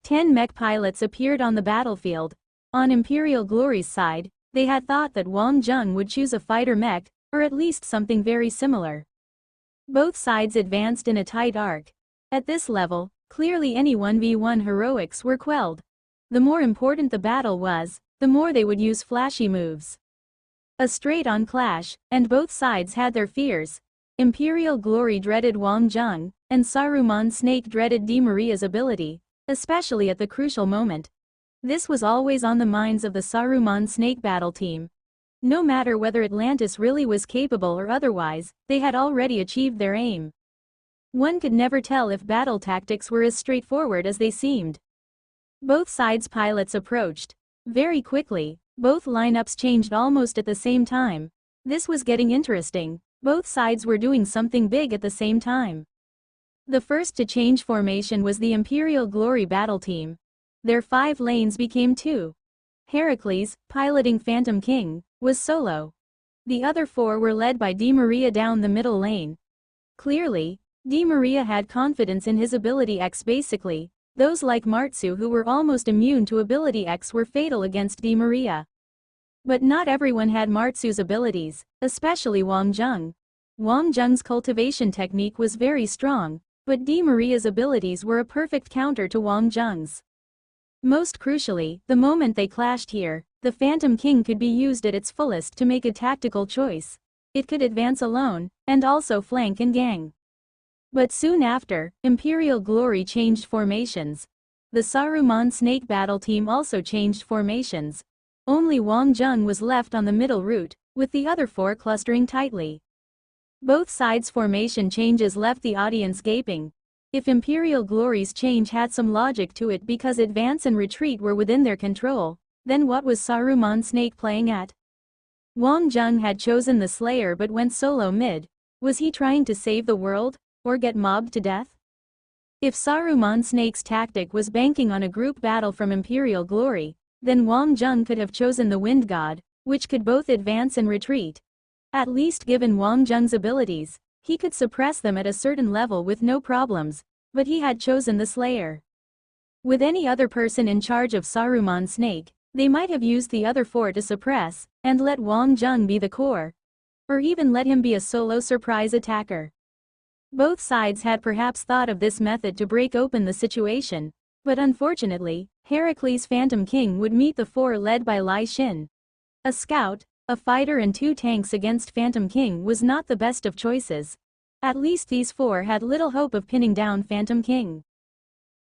10 mech pilots appeared on the battlefield. On Imperial Glory's side, they had thought that Wang Zheng would choose a fighter mech, or at least something very similar. Both sides advanced in a tight arc. At this level, clearly any 1v1 heroics were quelled. The more important the battle was, the more they would use flashy moves. A straight-on clash, and both sides had their fears. Imperial Glory dreaded Wang Zheng, and Saruman Snake dreaded Maria's ability, especially at the crucial moment. This was always on the minds of the Saruman Snake battle team. No matter whether Atlantis really was capable or otherwise, they had already achieved their aim. One could never tell if battle tactics were as straightforward as they seemed. Both sides' pilots approached. Very quickly, both lineups changed almost at the same time. This was getting interesting. Both sides were doing something big at the same time. The first to change formation was the Imperial Glory battle team. Their 5 lanes became 2. Heracles, piloting Phantom King, was solo. The other 4 were led by Maria down the middle lane. Clearly, Maria had confidence in his ability X. Basically, those like Martsu who were almost immune to ability X were fatal against Maria. But not everyone had Martsu's abilities, especially Wang Zheng. Wang Zheng's cultivation technique was very strong, but Maria's abilities were a perfect counter to Wang Zheng's. Most crucially, the moment they clashed here, the Phantom King could be used at its fullest to make a tactical choice. It could advance alone, and also flank and gang. But soon after, Imperial Glory changed formations. The Saruman Snake battle team also changed formations. Only Wang Zheng was left on the middle route, with the other 4 clustering tightly. Both sides' formation changes left the audience gaping. If Imperial Glory's change had some logic to it because advance and retreat were within their control, then what was Saruman Snake playing at? Wang Zheng had chosen the Slayer but went solo mid. Was he trying to save the world, or get mobbed to death? If Saruman Snake's tactic was banking on a group battle from Imperial Glory, then Wang Zheng could have chosen the Wind God, which could both advance and retreat. At least given Wang Zheng's abilities, he could suppress them at a certain level with no problems, but he had chosen the Slayer. With any other person in charge of Saruman Snake, they might have used the other 4 to suppress, and let Wang Zheng be the core. Or even let him be a solo surprise attacker. Both sides had perhaps thought of this method to break open the situation, but unfortunately, Heracles' Phantom King would meet the 4 led by Lai Xin. A scout, a fighter and 2 tanks against Phantom King was not the best of choices. At least these 4 had little hope of pinning down Phantom King.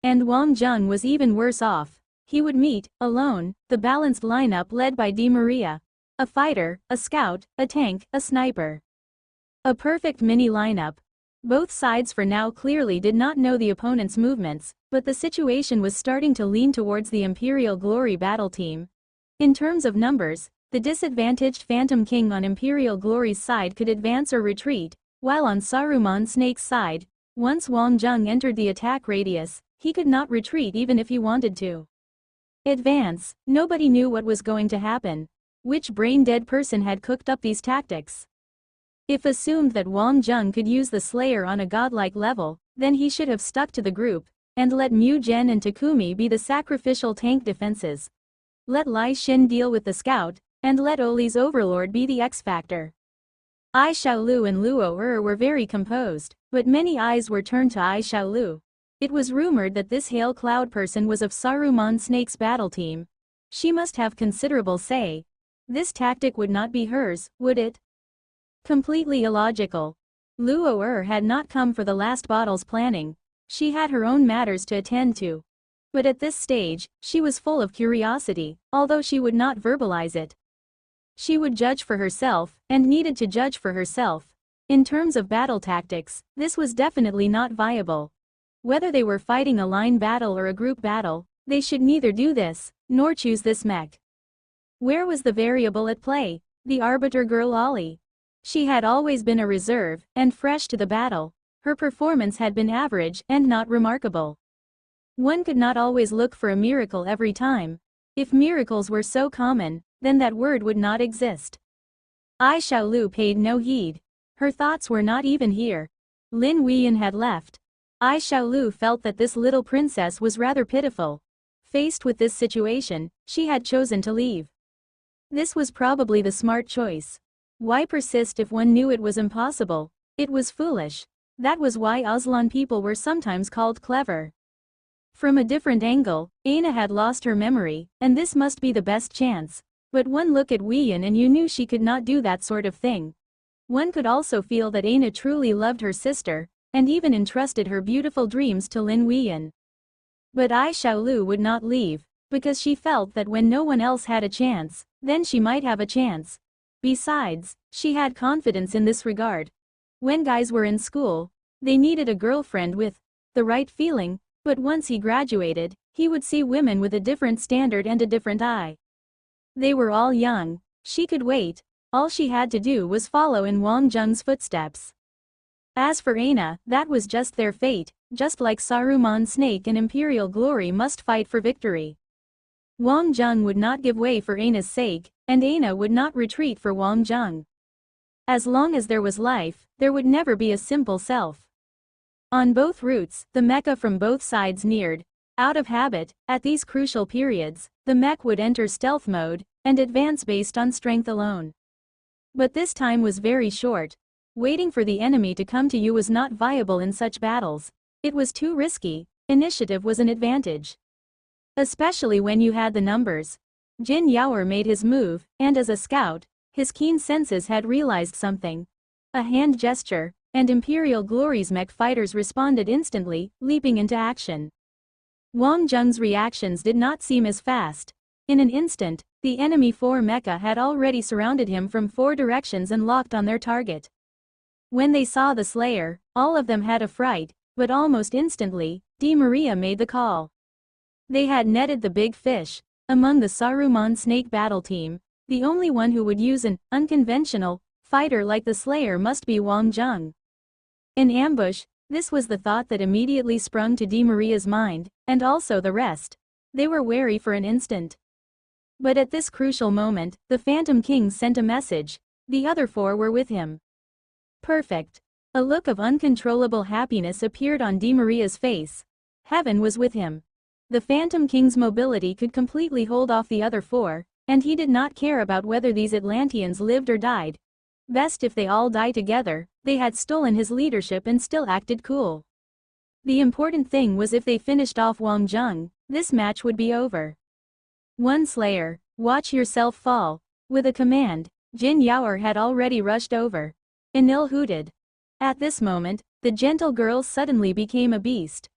And Wang Zheng was even worse off. He would meet, alone, the balanced lineup led by Maria. A fighter, a scout, a tank, a sniper. A perfect mini lineup. Both sides for now clearly did not know the opponent's movements, but the situation was starting to lean towards the Imperial Glory battle team. In terms of numbers, the disadvantaged Phantom King on Imperial Glory's side could advance or retreat, while on Saruman Snake's side, once Wang Zheng entered the attack radius, he could not retreat even if he wanted to. Advance, nobody knew what was going to happen. Which brain-dead person had cooked up these tactics? If assumed that Wang Zheng could use the Slayer on a godlike level, then he should have stuck to the group, and let Mu Gen and Takumi be the sacrificial tank defenses. Let Lai Xin deal with the scout, and let Oli's Overlord be the X-Factor. Ai Xiaolu and Luo were very composed, but many eyes were turned to Ai Xiaolu. It was rumored that this Hail Cloud person was of Saruman Snake's battle team. She must have considerable say. This tactic would not be hers, would it? Completely illogical. Luo had not come for the last bottle's planning. She had her own matters to attend to. But at this stage, she was full of curiosity, although she would not verbalize it. She would judge for herself, and needed to judge for herself. In terms of battle tactics, this was definitely not viable. Whether they were fighting a line battle or a group battle, they should neither do this, nor choose this mech. Where was the variable at play? The arbiter girl Ollie. She had always been a reserve, and fresh to the battle. Her performance had been average and not remarkable. One could not always look for a miracle every time. If miracles were so common, then that word would not exist. Ai Xiaolu paid no heed. Her thoughts were not even here. Lin Huiyan had left. Ai Xiaolu felt that this little princess was rather pitiful. Faced with this situation, she had chosen to leave. This was probably the smart choice. Why persist if one knew it was impossible? It was foolish. That was why Aslan people were sometimes called clever. From a different angle, Aina had lost her memory, and this must be the best chance. But one look at Huiyan and you knew she could not do that sort of thing. One could also feel that Aina truly loved her sister, and even entrusted her beautiful dreams to Lin Weiyan. But Ai Xiaolu would not leave, because she felt that when no one else had a chance, then she might have a chance. Besides, she had confidence in this regard. When guys were in school, they needed a girlfriend with the right feeling, but once he graduated, he would see women with a different standard and a different eye. They were all young, she could wait, all she had to do was follow in Wang Zheng's footsteps. As for Aina, that was just their fate, just like Saruman's snake and Imperial Glory must fight for victory. Wang Zheng would not give way for Aina's sake, and Aina would not retreat for Wang Zheng. As long as there was life, there would never be a simple self. On both routes, the mecha from both sides neared. Out of habit, at these crucial periods, the mech would enter stealth mode, and advance based on strength alone. But this time was very short. Waiting for the enemy to come to you was not viable in such battles. It was too risky, initiative was an advantage. Especially when you had the numbers. Jin Yaoer made his move, and as a scout, his keen senses had realized something. A hand gesture, and Imperial Glory's mech fighters responded instantly, leaping into action. Wang Zheng's reactions did not seem as fast. In an instant, the enemy 4 mecha had already surrounded him from 4 directions and locked on their target. When they saw the Slayer, all of them had a fright, but almost instantly, Di Maria made the call. They had netted the big fish. Among the Saruman snake battle team, the only one who would use an unconventional fighter like the Slayer must be Wang Zheng. An ambush, this was the thought that immediately sprung to Di Maria's mind, and also the rest. They were wary for an instant. But at this crucial moment, the Phantom King sent a message. The other 4 were with him. Perfect. A look of uncontrollable happiness appeared on Di Maria's face. Heaven was with him. The Phantom King's mobility could completely hold off the other 4, and he did not care about whether these Atlanteans lived or died. Best if they all die together. They had stolen his leadership and still acted cool. The important thing was if they finished off Wang Zheng, this match would be over. One Slayer, watch yourself fall. With a command, Jin Yaoer had already rushed over. Enil hooted. At this moment, the gentle girl suddenly became a beast.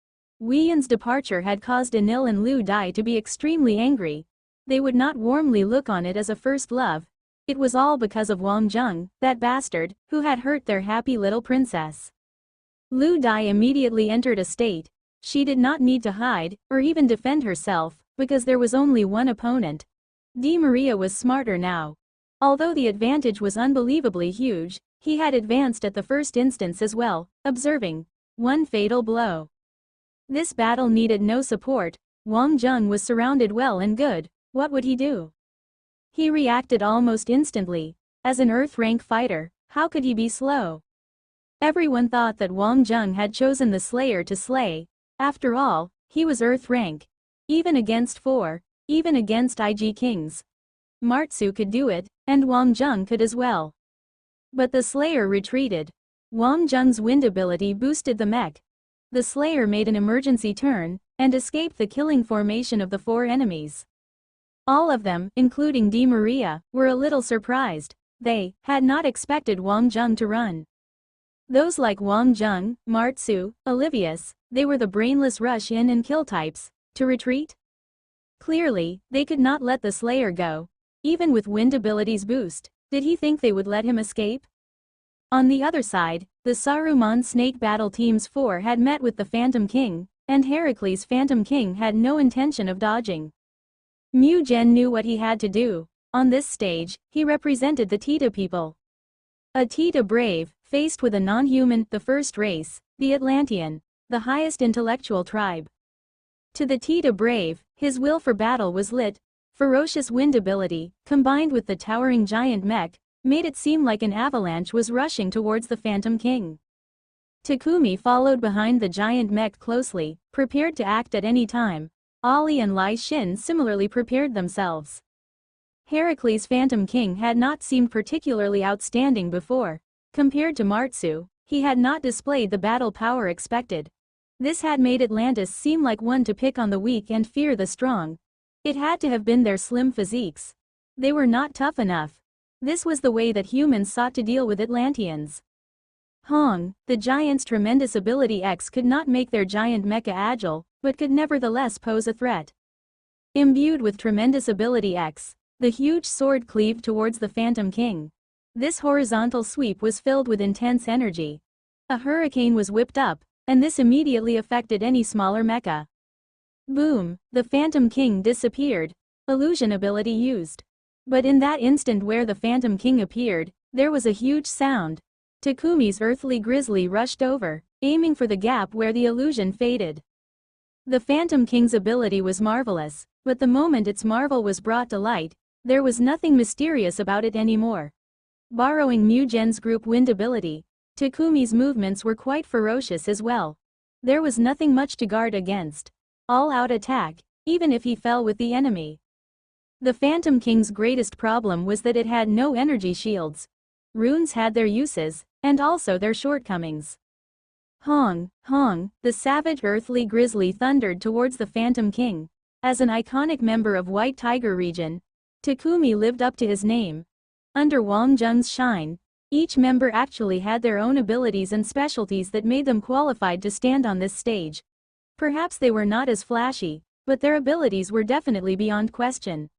Weiyan's departure had caused Enil and Lu Dai to be extremely angry. They would not warmly look on it as a first love. It was all because of Wang Zheng, that bastard, who had hurt their happy little princess. Lu Dai immediately entered a state. She did not need to hide, or even defend herself, because there was only one opponent. Di Maria was smarter now. Although the advantage was unbelievably huge, he had advanced at the first instance as well, observing one fatal blow. This battle needed no support. Wang Zheng was surrounded well and good. What would he do? He reacted almost instantly. As an Earth rank fighter, how could he be slow? Everyone thought that Wang Zheng had chosen the Slayer to slay. After all, he was Earth rank. Even against 4, even against IG Kings. Martsu could do it, and Wang Zheng could as well. But the Slayer retreated. Wang Zheng's wind ability boosted the mech. The Slayer made an emergency turn, and escaped the killing formation of the 4 enemies. All of them, including Di Maria, were a little surprised. They had not expected Wang Zheng to run. Those like Wang Zheng, Martsu, Olivius, they were the brainless rush-in and kill types. To retreat? Clearly, they could not let the Slayer go. Even with wind abilities boost, did he think they would let him escape? On the other side, the Saruman snake battle teams 4 had met with the Phantom King, and Heracles' Phantom King had no intention of dodging. Mu Gen knew what he had to do. On this stage, he represented the Tita people. A Tita brave, faced with a non-human, the first race, the Atlantean, the highest intellectual tribe. To the Tita brave, his will for battle was lit. Ferocious wind ability, combined with the towering giant mech, made it seem like an avalanche was rushing towards the Phantom King. Takumi followed behind the giant mech closely, prepared to act at any time. Ali and Lai Xin similarly prepared themselves. Heracles' Phantom King had not seemed particularly outstanding before. Compared to Martsu, he had not displayed the battle power expected. This had made Atlantis seem like one to pick on the weak and fear the strong. It had to have been their slim physiques. They were not tough enough. This was the way that humans sought to deal with Atlanteans. Hong, the giant's tremendous ability X could not make their giant mecha agile, but could nevertheless pose a threat. Imbued with tremendous ability X, the huge sword cleaved towards the Phantom King. This horizontal sweep was filled with intense energy. A hurricane was whipped up, and this immediately affected any smaller mecha. Boom, the Phantom King disappeared. Illusion ability used. But in that instant where the Phantom King appeared, there was a huge sound. Takumi's earthly grizzly rushed over, aiming for the gap where the illusion faded. The Phantom King's ability was marvelous, but the moment its marvel was brought to light, there was nothing mysterious about it anymore. Borrowing Mugen's group wind ability, Takumi's movements were quite ferocious as well. There was nothing much to guard against. All-out attack, even if he fell with the enemy. The Phantom King's greatest problem was that it had no energy shields. Runes had their uses, and also their shortcomings. Hong, Hong, the savage earthly grizzly thundered towards the Phantom King. As an iconic member of White Tiger region, Takumi lived up to his name. Under Wang Zheng's shine, each member actually had their own abilities and specialties that made them qualified to stand on this stage. Perhaps they were not as flashy, but their abilities were definitely beyond question.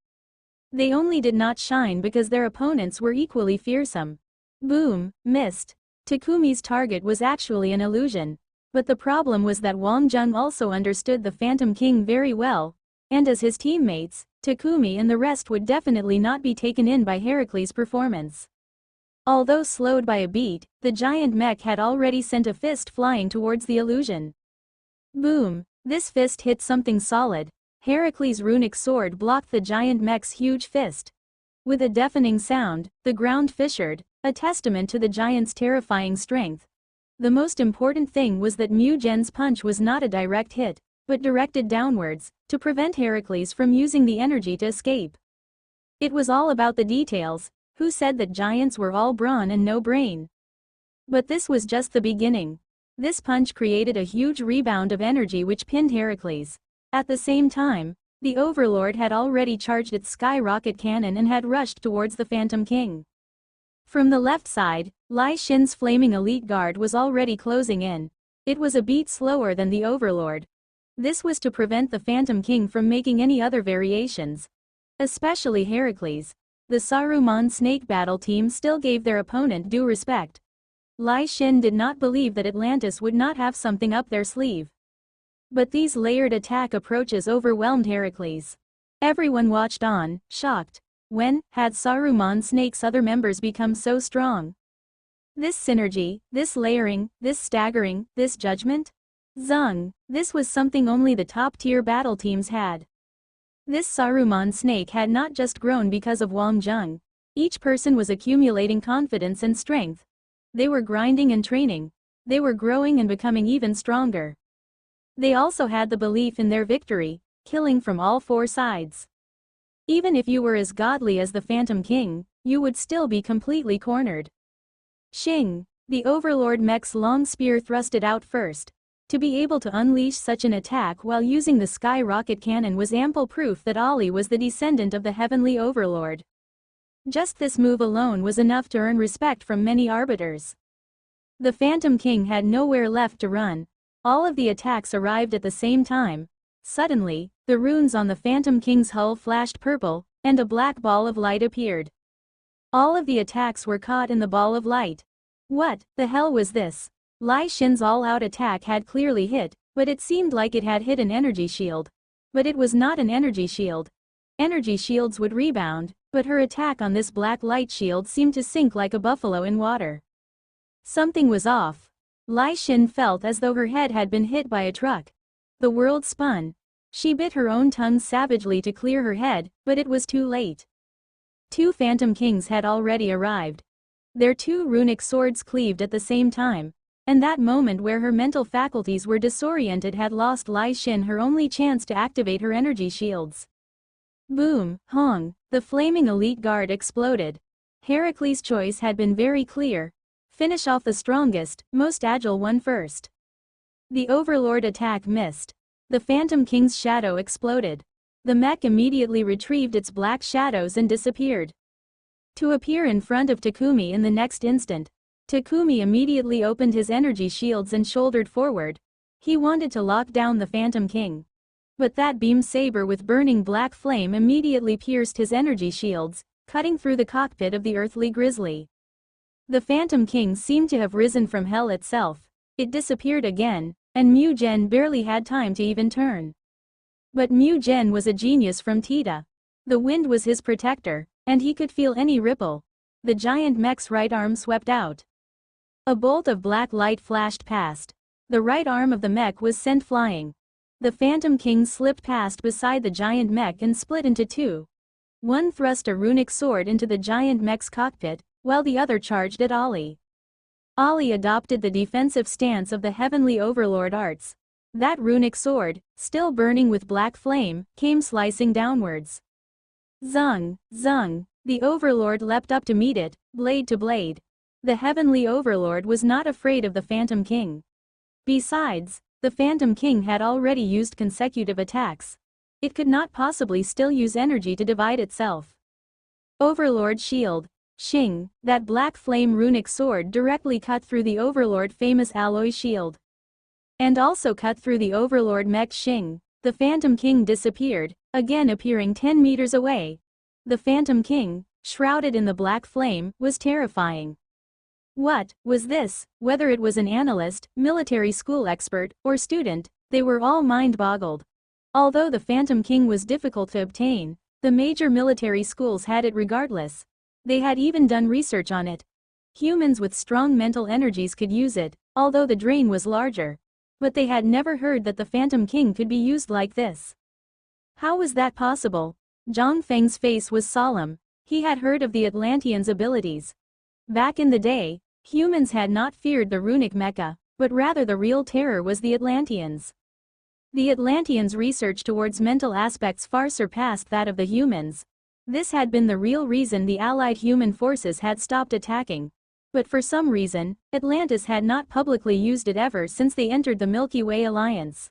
They only did not shine because their opponents were equally fearsome. Boom, missed. Takumi's target was actually an illusion. But the problem was that Wang Zheng also understood the Phantom King very well, and as his teammates, Takumi and the rest would definitely not be taken in by Heracles' performance. Although slowed by a beat, the giant mech had already sent a fist flying towards the illusion. Boom, this fist hit something solid. Heracles' runic sword blocked the giant mech's huge fist. With a deafening sound, the ground fissured, a testament to the giant's terrifying strength. The most important thing was that Mugen's punch was not a direct hit, but directed downwards, to prevent Heracles from using the energy to escape. It was all about the details. Who said that giants were all brawn and no brain? But this was just the beginning. This punch created a huge rebound of energy which pinned Heracles. At the same time, the Overlord had already charged its skyrocket cannon and had rushed towards the Phantom King. From the left side, Lai Shin's flaming elite guard was already closing in. It was a beat slower than the Overlord. This was to prevent the Phantom King from making any other variations. Especially Heracles. The Saruman Snake Battle team still gave their opponent due respect. Lai Shin did not believe that Atlantis would not have something up their sleeve. But these layered attack approaches overwhelmed Heracles. Everyone watched on, shocked. When had Saruman Snake's other members become so strong? This synergy, this layering, this staggering, this judgment? Zung, this was something only the top-tier battle teams had. This Saruman Snake had not just grown because of Wang Zheng. Each person was accumulating confidence and strength. They were grinding and training. They were growing and becoming even stronger. They also had the belief in their victory, killing from all four sides. Even if you were as godly as the Phantom King, you would still be completely cornered. Xing, the Overlord mech's long spear thrusted out first. To be able to unleash such an attack while using the sky rocket cannon was ample proof that Ali was the descendant of the Heavenly Overlord. Just this move alone was enough to earn respect from many arbiters. The Phantom King had nowhere left to run. All of the attacks arrived at the same time. Suddenly, the runes on the Phantom King's hull flashed purple, and a black ball of light appeared. All of the attacks were caught in the ball of light. What the hell was this? Lai Shin's all-out attack had clearly hit, but it seemed like it had hit an energy shield. But it was not an energy shield. Energy shields would rebound, but her attack on this black light shield seemed to sink like a buffalo in water. Something was off. Lai Shin felt as though her head had been hit by a truck. The world spun. She bit her own tongue savagely to clear her head, but it was too late. Two Phantom Kings had already arrived. Their two runic swords cleaved at the same time, and that moment where her mental faculties were disoriented had lost Lai Shin her only chance to activate her energy shields. Boom, Hong, the flaming elite guard exploded. Heracles' choice had been very clear. Finish off the strongest, most agile one first. The Overlord attack missed. The Phantom King's shadow exploded. The mech immediately retrieved its black shadows and disappeared. To appear in front of Takumi in the next instant. Takumi immediately opened his energy shields and shouldered forward. He wanted to lock down the Phantom King. But that beam saber with burning black flame immediately pierced his energy shields, cutting through the cockpit of the earthly grizzly. The Phantom King seemed to have risen from hell itself. It disappeared again, and Mu Gen barely had time to even turn. But Mu Gen was a genius from Tita. The wind was his protector, and he could feel any ripple. The giant mech's right arm swept out. A bolt of black light flashed past. The right arm of the mech was sent flying. The Phantom King slipped past beside the giant mech and split into two. One thrust a runic sword into the giant mech's cockpit, while the other charged at Ollie. Ollie adopted the defensive stance of the Heavenly Overlord arts. That runic sword, still burning with black flame, came slicing downwards. Zung, zung, the Overlord leapt up to meet it, blade to blade. The Heavenly Overlord was not afraid of the Phantom King. Besides, the Phantom King had already used consecutive attacks. It could not possibly still use energy to divide itself. Overlord Shield, Shing, that black flame runic sword directly cut through the Overlord famous alloy shield. And also cut through the Overlord mech Shing. The Phantom King disappeared, again appearing 10 meters away. The Phantom King, shrouded in the black flame, was terrifying. What was this? Whether it was an analyst, military school expert, or student, they were all mind-boggled. Although the Phantom King was difficult to obtain, the major military schools had it regardless. They had even done research on it. Humans with strong mental energies could use it, although the drain was larger. But they had never heard that the Phantom King could be used like this. How was that possible? Zhang Feng's face was solemn. He had heard of the Atlanteans' abilities. Back in the day, humans had not feared the runic mecha, but rather the real terror was the Atlanteans. The Atlanteans' research towards mental aspects far surpassed that of the humans. This had been the real reason the allied human forces had stopped attacking. But for some reason, Atlantis had not publicly used it ever since they entered the Milky Way Alliance.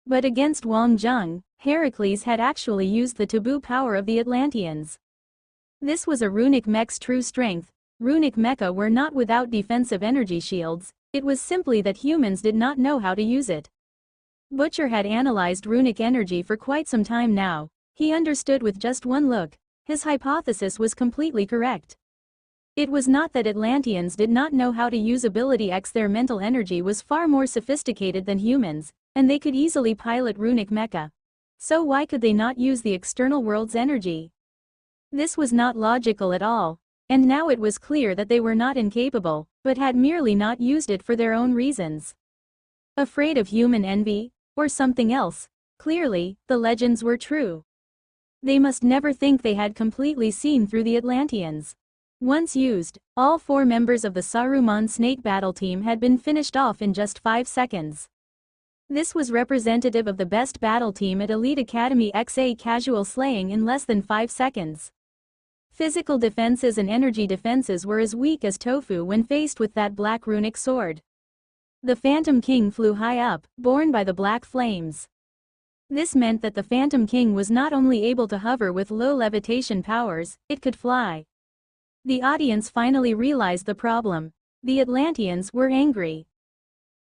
But against Wang Zheng, Heracles had actually used the taboo power of the Atlanteans. This was a runic mech's true strength. Runic mecha were not without defensive energy shields, it was simply that humans did not know how to use it. Butcher had analyzed runic energy for quite some time now. He understood with just one look. His hypothesis was completely correct. It was not that Atlanteans did not know how to use ability X. Their mental energy was far more sophisticated than humans, and they could easily pilot runic mecha. So why could they not use the external world's energy? This was not logical at all. And now it was clear that they were not incapable, but had merely not used it for their own reasons. Afraid of human envy? Or something else? Clearly, the legends were true. They must never think they had completely seen through the Atlanteans. Once used, all 4 members of the Saruman Snake battle team had been finished off in just 5 seconds. This was representative of the best battle team at Elite Academy XA casual slaying in less than 5 seconds. Physical defenses and energy defenses were as weak as tofu when faced with that black runic sword. The Phantom King flew high up, borne by the black flames. This meant that the Phantom King was not only able to hover with low levitation powers, it could fly. The audience finally realized the problem. The Atlanteans were angry.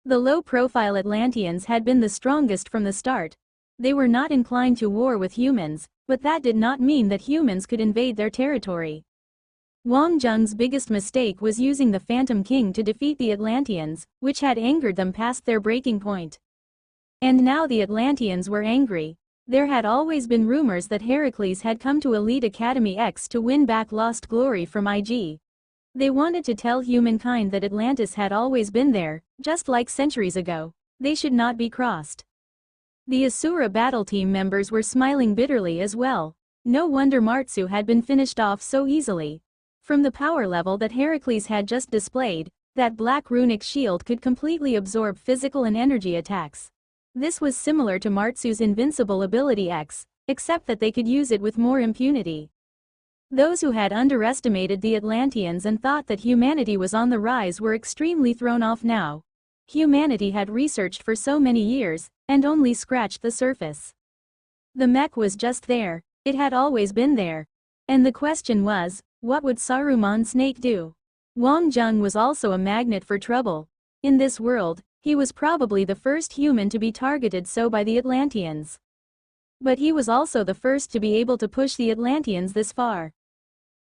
The low-profile Atlanteans had been the strongest from the start. They were not inclined to war with humans, but that did not mean that humans could invade their territory. Wang Zheng's biggest mistake was using the Phantom King to defeat the Atlanteans, which had angered them past their breaking point. And now the Atlanteans were angry. There had always been rumors that Heracles had come to Elite Academy X to win back lost glory from IG. They wanted to tell humankind that Atlantis had always been there, just like centuries ago. They should not be crossed. The Asura battle team members were smiling bitterly as well. No wonder Martsu had been finished off so easily. From the power level that Heracles had just displayed, that black runic shield could completely absorb physical and energy attacks. This was similar to Martsu's invincible ability X, except that they could use it with more impunity. Those who had underestimated the Atlanteans and thought that humanity was on the rise were extremely thrown off now. Humanity had researched for so many years, and only scratched the surface. The mech was just there, it had always been there. And the question was, what would Saruman Snake do? Wang Zheng was also a magnet for trouble. In this world, he was probably the first human to be targeted so by the Atlanteans. But he was also the first to be able to push the Atlanteans this far.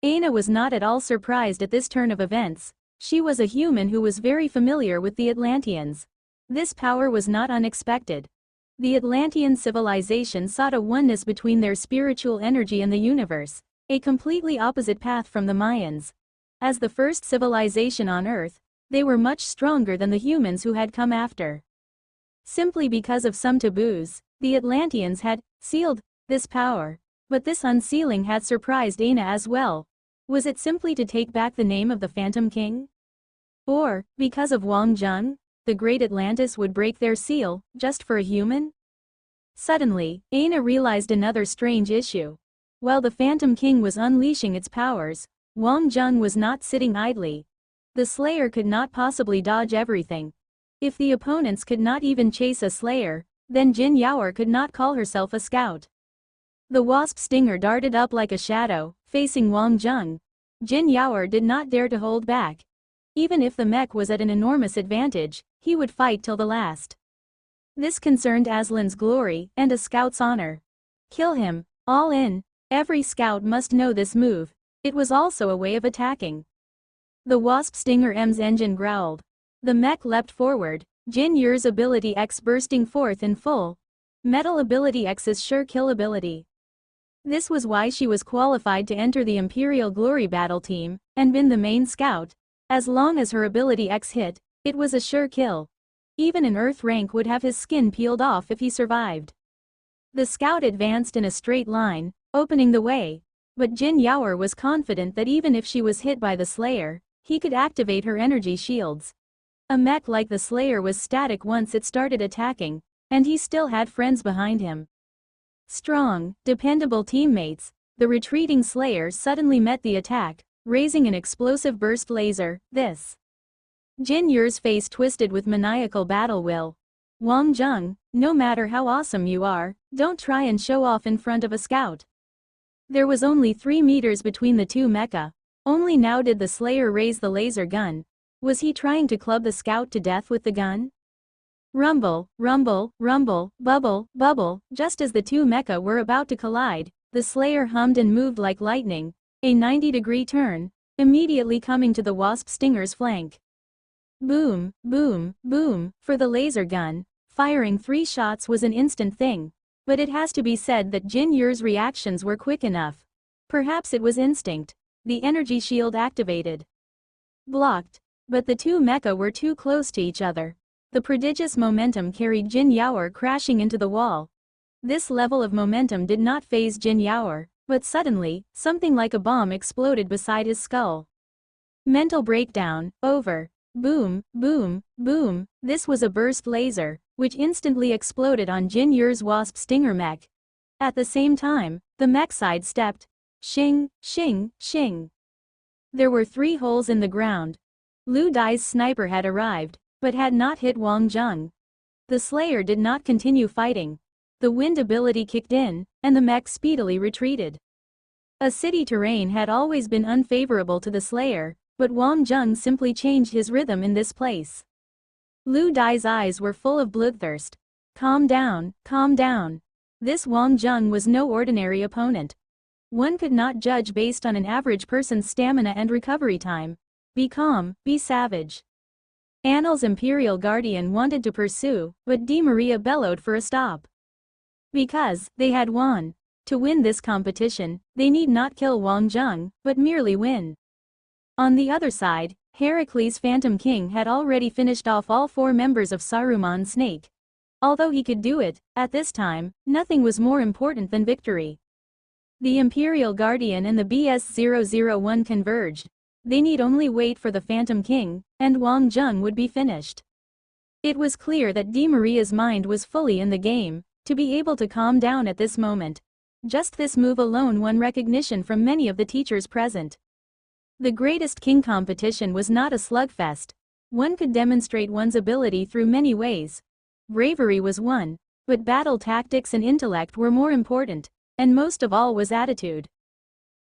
Aina was not at all surprised at this turn of events. She was a human who was very familiar with the Atlanteans. This power was not unexpected. The Atlantean civilization sought a oneness between their spiritual energy and the universe, a completely opposite path from the Mayans. As the first civilization on Earth, they were much stronger than the humans who had come after. Simply because of some taboos, the Atlanteans had sealed this power. But this unsealing had surprised Aina as well. Was it simply to take back the name of the Phantom King? Or, because of Wang Zheng, the great Atlantis would break their seal, just for a human? Suddenly, Aina realized another strange issue. While the Phantom King was unleashing its powers, Wang Zheng was not sitting idly. The Slayer could not possibly dodge everything. If the opponents could not even chase a Slayer, then Jin Yaoer could not call herself a scout. The wasp stinger darted up like a shadow, facing Wang Zheng. Jin Yaoer did not dare to hold back. Even if the mech was at an enormous advantage, he would fight till the last. This concerned Aslan's glory and a scout's honor. Kill him, all in. Every scout must know this move. It was also a way of attacking. The wasp stinger M's engine growled. The mech leapt forward, Jin Yaoer's ability X bursting forth in full. Metal ability X's sure kill ability. This was why she was qualified to enter the Imperial Glory battle team, and been the main scout. As long as her ability X hit, it was a sure kill. Even an Earth rank would have his skin peeled off if he survived. The scout advanced in a straight line, opening the way. But Jin Yaoer was confident that even if she was hit by the Slayer, he could activate her energy shields. A mech like the Slayer was static once it started attacking, and he still had friends behind him. Strong, dependable teammates. The retreating Slayer suddenly met the attack, raising an explosive burst laser. This. Jin Yaoer's face twisted with maniacal battle will. Wang Zheng, no matter how awesome you are, don't try and show off in front of a scout. There was only 3 meters between the two mecha. Only now did the Slayer raise the laser gun. Was he trying to club the scout to death with the gun? Rumble, rumble, rumble, bubble, bubble. Just as the two mecha were about to collide, the Slayer hummed and moved like lightning, a 90-degree turn, immediately coming to the wasp stinger's flank. Boom, boom, boom. For the laser gun, firing 3 shots was an instant thing. But it has to be said that Jin Yaoer's reactions were quick enough. Perhaps it was instinct. The energy shield activated. Blocked. But the two mecha were too close to each other. The prodigious momentum carried Jin Yaoer crashing into the wall. This level of momentum did not faze Jin Yaoer, but suddenly, something like a bomb exploded beside his skull. Mental breakdown, over. Boom, boom, boom. This was a burst laser, which instantly exploded on Jin Yaoer's wasp stinger mech. At the same time, the mech sidestepped. Shing, shing, shing. There were 3 holes in the ground. Lu Dai's sniper had arrived, but had not hit Wang Zheng. The Slayer did not continue fighting. The wind ability kicked in, and the mech speedily retreated. A city terrain had always been unfavorable to the Slayer, but Wang Zheng simply changed his rhythm in this place. Lu Dai's eyes were full of bloodthirst. Calm down, calm down. This Wang Zheng was no ordinary opponent. One could not judge based on an average person's stamina and recovery time. Be calm, be savage. Annel's Imperial Guardian wanted to pursue, but Di Maria bellowed for a stop. Because they had won. To win this competition, they need not kill Wang Zheng, but merely win. On the other side, Heracles Phantom King had already finished off all 4 members of Saruman's snake. Although he could do it, at this time, nothing was more important than victory. The Imperial Guardian and the BS-001 converged. They need only wait for the Phantom King, and Wang Zheng would be finished. It was clear that Di Maria's mind was fully in the game, to be able to calm down at this moment. Just this move alone won recognition from many of the teachers present. The Greatest King competition was not a slugfest. One could demonstrate one's ability through many ways. Bravery was one, but battle tactics and intellect were more important, and most of all was attitude.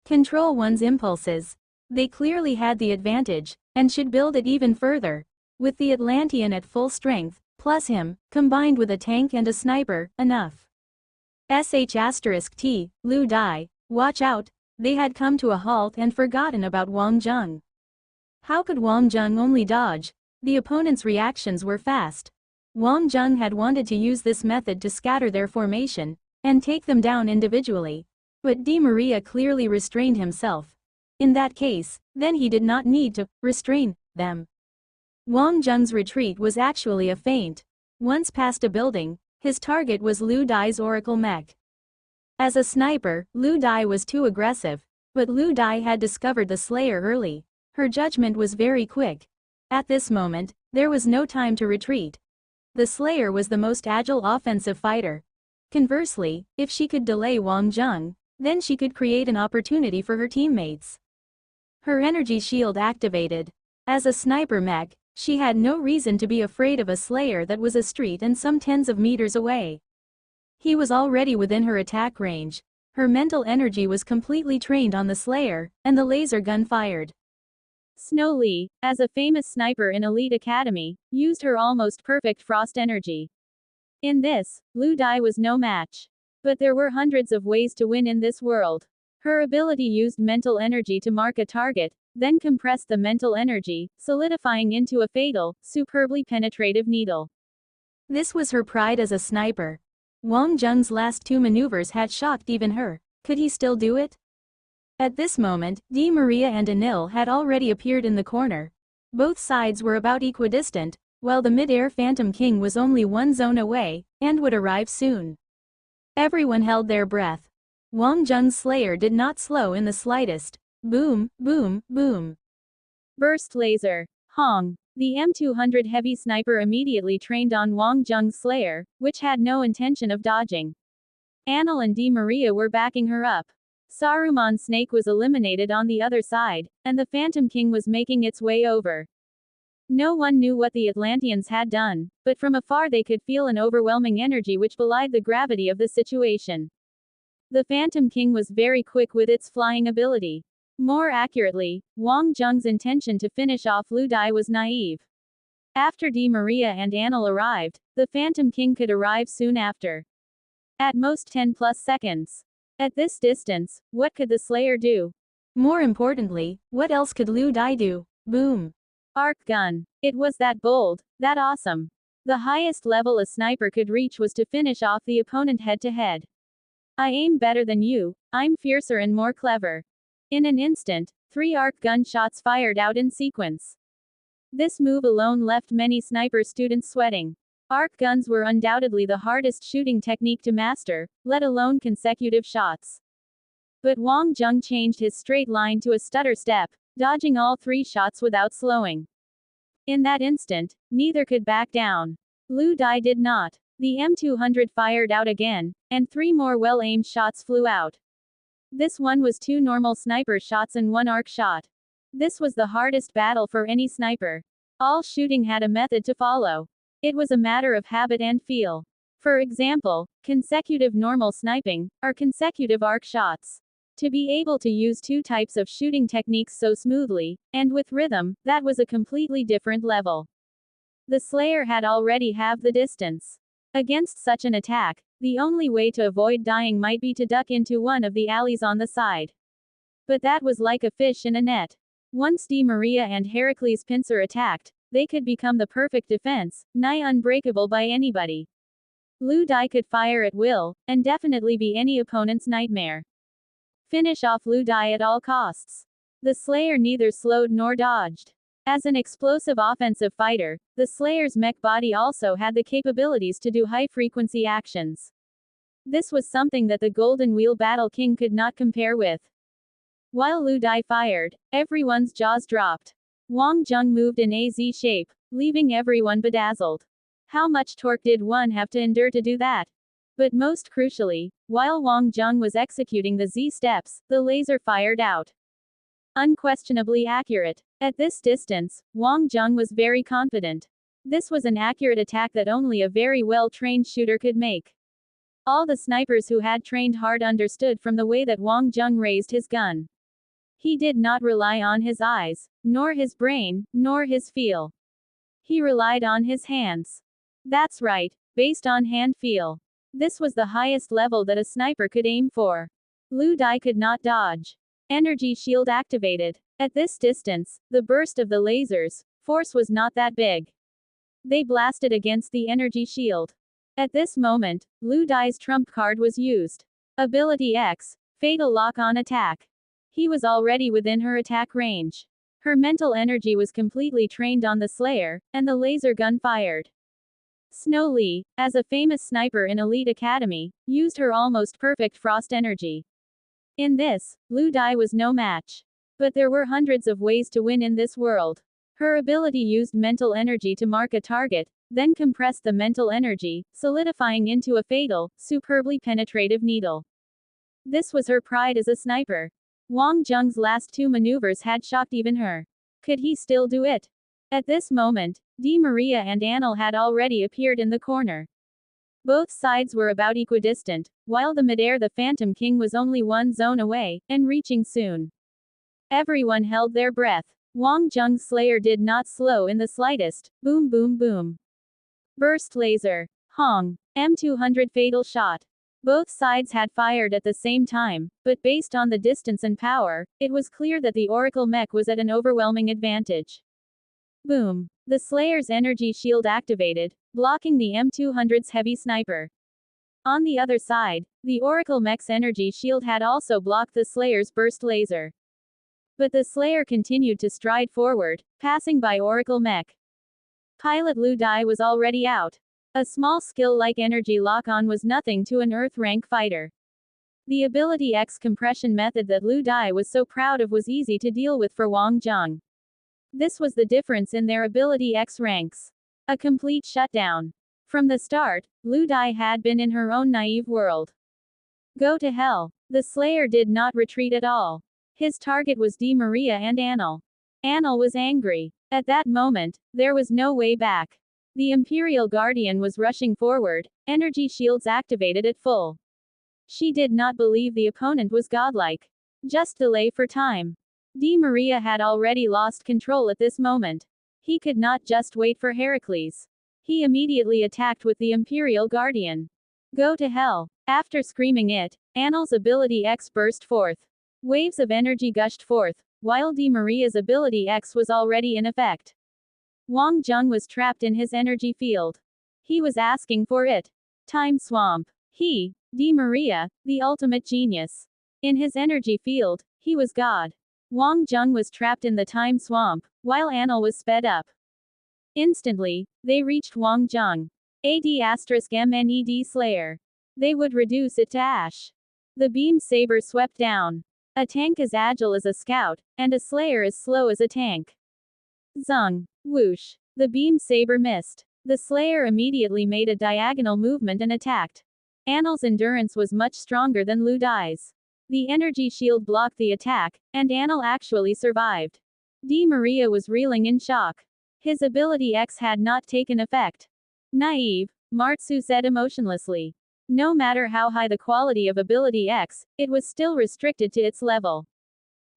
Control one's impulses. They clearly had the advantage, and should build it even further. With the Atlantean at full strength, plus him, combined with a tank and a sniper, enough. *T, Lu Dai, watch out, they had come to a halt and forgotten about Wang Zheng. How could Wang Zheng only dodge? The opponent's reactions were fast. Wang Zheng had wanted to use this method to scatter their formation, and take them down individually. But Di Maria clearly restrained himself. In that case, then he did not need to restrain them. Wang Zheng's retreat was actually a feint. Once past a building, his target was Lu Dai's Oracle mech. As a sniper, Lu Dai was too aggressive, but Lu Dai had discovered the Slayer early. Her judgment was very quick. At this moment, there was no time to retreat. The Slayer was the most agile offensive fighter. Conversely, if she could delay Wang Zheng, then she could create an opportunity for her teammates. Her energy shield activated. As a sniper mech, she had no reason to be afraid of a Slayer that was a street and some tens of meters away. He was already within her attack range. Her mental energy was completely trained on the Slayer, and the laser gun fired. Snow Lee, as a famous sniper in Elite Academy, used her almost perfect frost energy. In this, Lu Dai was no match. But there were hundreds of ways to win in this world. Her ability used mental energy to mark a target, then compressed the mental energy, solidifying into a fatal, superbly penetrative needle. This was her pride as a sniper. Wang Zheng's last two maneuvers had shocked even her. Could he still do it? At this moment, Di Maria and Anil had already appeared in the corner. Both sides were about equidistant, while the mid-air Phantom King was only one zone away, and would arrive soon. Everyone held their breath. Wang Zheng's Slayer did not slow in the slightest. Boom, boom, boom. Burst laser. Hong. The M200 heavy sniper immediately trained on Wang Zheng's Slayer, which had no intention of dodging. Anil and Di Maria were backing her up. Saruman's snake was eliminated on the other side, and the Phantom King was making its way over. No one knew what the Atlanteans had done, but from afar they could feel an overwhelming energy which belied the gravity of the situation. The Phantom King was very quick with its flying ability. More accurately, Wang Zheng's intention to finish off Lu Dai was naive. After Di Maria and Anil arrived, the Phantom King could arrive soon after. At most 10+ seconds. At this distance, what could the Slayer do? More importantly, what else could Lu Dai do? Boom. Arc gun. It was that bold, that awesome. The highest level a sniper could reach was to finish off the opponent head-to-head. I aim better than you, I'm fiercer and more clever. In an instant, 3 arc gun shots fired out in sequence. This move alone left many sniper students sweating. Arc guns were undoubtedly the hardest shooting technique to master, let alone consecutive shots. But Wang Zheng changed his straight line to a stutter step, dodging all 3 shots without slowing. In that instant, neither could back down. Lu Dai did not. The M200 fired out again, and 3 more well-aimed shots flew out. This one was 2 normal sniper shots and 1 arc shot. This was the hardest battle for any sniper. All shooting had a method to follow. It was a matter of habit and feel. For example, consecutive normal sniping, or consecutive arc shots. To be able to use 2 types of shooting techniques so smoothly, and with rhythm, that was a completely different level. The Slayer had already halved the distance. Against such an attack, the only way to avoid dying might be to duck into one of the alleys on the side. But that was like a fish in a net. Once Di Maria and Heracles' pincer attacked, they could become the perfect defense, nigh unbreakable by anybody. Lu Dai could fire at will, and definitely be any opponent's nightmare. Finish off Lu Dai at all costs. The Slayer neither slowed nor dodged. As an explosive offensive fighter, the Slayer's mech body also had the capabilities to do high-frequency actions. This was something that the Golden Wheel Battle King could not compare with. While Lu Dai fired, everyone's jaws dropped. Wang Zheng moved in a Z shape, leaving everyone bedazzled. How much torque did one have to endure to do that? But most crucially, while Wang Zheng was executing the Z steps, the laser fired out. Unquestionably accurate. At this distance, Wang Zheng was very confident. This was an accurate attack that only a very well-trained shooter could make. All the snipers who had trained hard understood from the way that Wang Zheng raised his gun. He did not rely on his eyes, nor his brain, nor his feel. He relied on his hands. That's right, based on hand feel. This was the highest level that a sniper could aim for. Lu Dai could not dodge. Energy shield activated. At this distance, the burst of the lasers, force was not that big. They blasted against the energy shield. At this moment, Lu Dai's trump card was used. Ability X, Fatal Lock-on Attack. He was already within her attack range. Her mental energy was completely trained on the Slayer, and the laser gun fired. Snow Lee, as a famous sniper in Elite Academy, used her almost perfect frost energy. In this, Lu Dai was no match. But there were hundreds of ways to win in this world. Her ability used mental energy to mark a target, then compressed the mental energy, solidifying into a fatal, superbly penetrative needle. This was her pride as a sniper. Wang Zheng's last two maneuvers had shocked even her. Could he still do it? At this moment, Di Maria and Anil had already appeared in the corner. Both sides were about equidistant, while the midair the Phantom King was only one zone away, and reaching soon. Everyone held their breath. Wang Zheng's Slayer did not slow in the slightest. Boom boom boom. Burst laser. Hong. M200 fatal shot. Both sides had fired at the same time, but based on the distance and power, it was clear that the Oracle mech was at an overwhelming advantage. Boom. The Slayer's energy shield activated, blocking the M200's heavy sniper. On the other side, the Oracle mech's energy shield had also blocked the Slayer's burst laser. But the Slayer continued to stride forward, passing by Oracle mech. Pilot Lu Dai was already out. A small skill like energy lock-on was nothing to an Earth rank fighter. The ability X compression method that Lu Dai was so proud of was easy to deal with for Wang Zheng. This was the difference in their ability X ranks. A complete shutdown. From the start, Lu Dai had been in her own naive world. Go to hell. The Slayer did not retreat at all. His target was Di Maria and Anil. Anil was angry. At that moment, there was no way back. The Imperial Guardian was rushing forward, energy shields activated at full. She did not believe the opponent was godlike. Just delay for time. Di Maria had already lost control at this moment. He could not just wait for Heracles. He immediately attacked with the Imperial Guardian. Go to hell. After screaming it, Anil's ability X burst forth. Waves of energy gushed forth, while Di Maria's ability X was already in effect. Wang Zheng was trapped in his energy field. He was asking for it. Time swamp. He, Di Maria, the ultimate genius. In his energy field, he was God. Wang Zheng was trapped in the time swamp, while Anil was sped up. Instantly, they reached Wang Zheng. AD*MNED Slayer. They would reduce it to ash. The beam saber swept down. A tank as agile as a scout, and a Slayer as slow as a tank. Zung. Whoosh. The beam saber missed. The Slayer immediately made a diagonal movement and attacked. Anil's endurance was much stronger than Lu Dai's. The energy shield blocked the attack, and Anil actually survived. Di Maria was reeling in shock. His ability X had not taken effect. Naive, Martsu said emotionlessly. No matter how high the quality of ability X, it was still restricted to its level.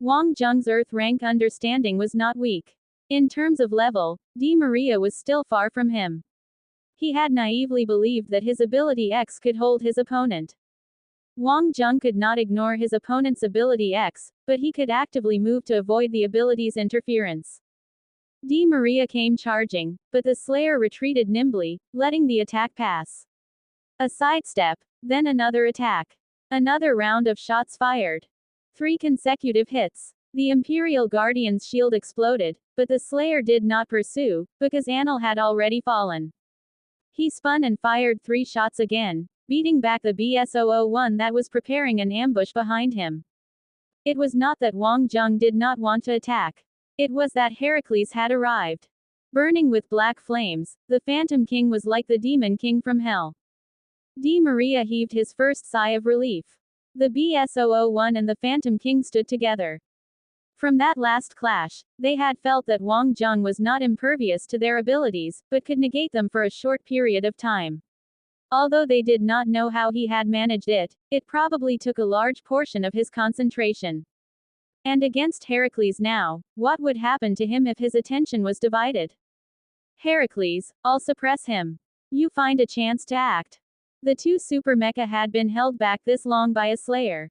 Wang Zheng's Earth rank understanding was not weak. In terms of level, Di Maria was still far from him. He had naively believed that his ability X could hold his opponent. Wang Zheng could not ignore his opponent's ability X, but he could actively move to avoid the ability's interference. Di Maria came charging, but the Slayer retreated nimbly, letting the attack pass. A sidestep, then another attack. Another round of shots fired. 3 consecutive hits. The Imperial Guardian's shield exploded, but the Slayer did not pursue, because Anil had already fallen. He spun and fired 3 shots again, beating back the BS-001 that was preparing an ambush behind him. It was not that Wang Zheng did not want to attack. It was that Heracles had arrived. Burning with black flames, the Phantom King was like the Demon King from hell. Di Maria heaved his first sigh of relief. The BS-001 and the Phantom King stood together. From that last clash, they had felt that Wang Zheng was not impervious to their abilities, but could negate them for a short period of time. Although they did not know how he had managed it, it probably took a large portion of his concentration. And against Heracles now, what would happen to him if his attention was divided? Heracles, I'll suppress him. You find a chance to act. The two super mecha had been held back this long by a slayer.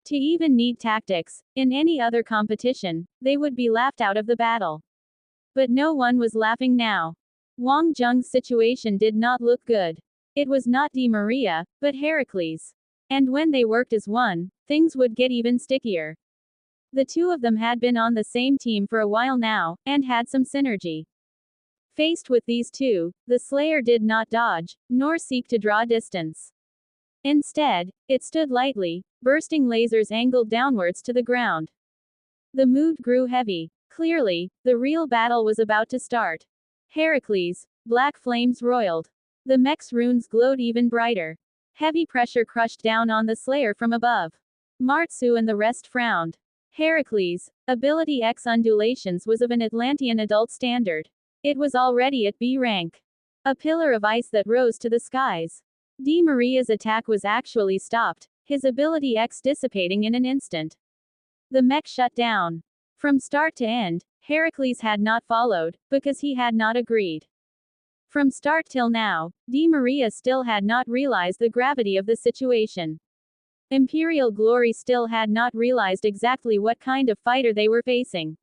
To even need tactics, in any other competition, they would be laughed out of the battle. But no one was laughing now. Wang Zheng's situation did not look good. It was not Di Maria, but Heracles. And when they worked as one, things would get even stickier. The two of them had been on the same team for a while now, and had some synergy. Faced with these two, the Slayer did not dodge, nor seek to draw distance. Instead, it stood lightly, bursting lasers angled downwards to the ground. The mood grew heavy. Clearly, the real battle was about to start. Heracles, black flames roiled. The mech's runes glowed even brighter. Heavy pressure crushed down on the Slayer from above. Martsu and the rest frowned. Heracles' ability X undulations was of an Atlantean adult standard. It was already at B rank. A pillar of ice that rose to the skies. Di Maria's attack was actually stopped, his ability X dissipating in an instant. The mech shut down. From start to end, Heracles had not followed, because he had not agreed. From start till now, Di Maria still had not realized the gravity of the situation. Imperial Glory still had not realized exactly what kind of fighter they were facing.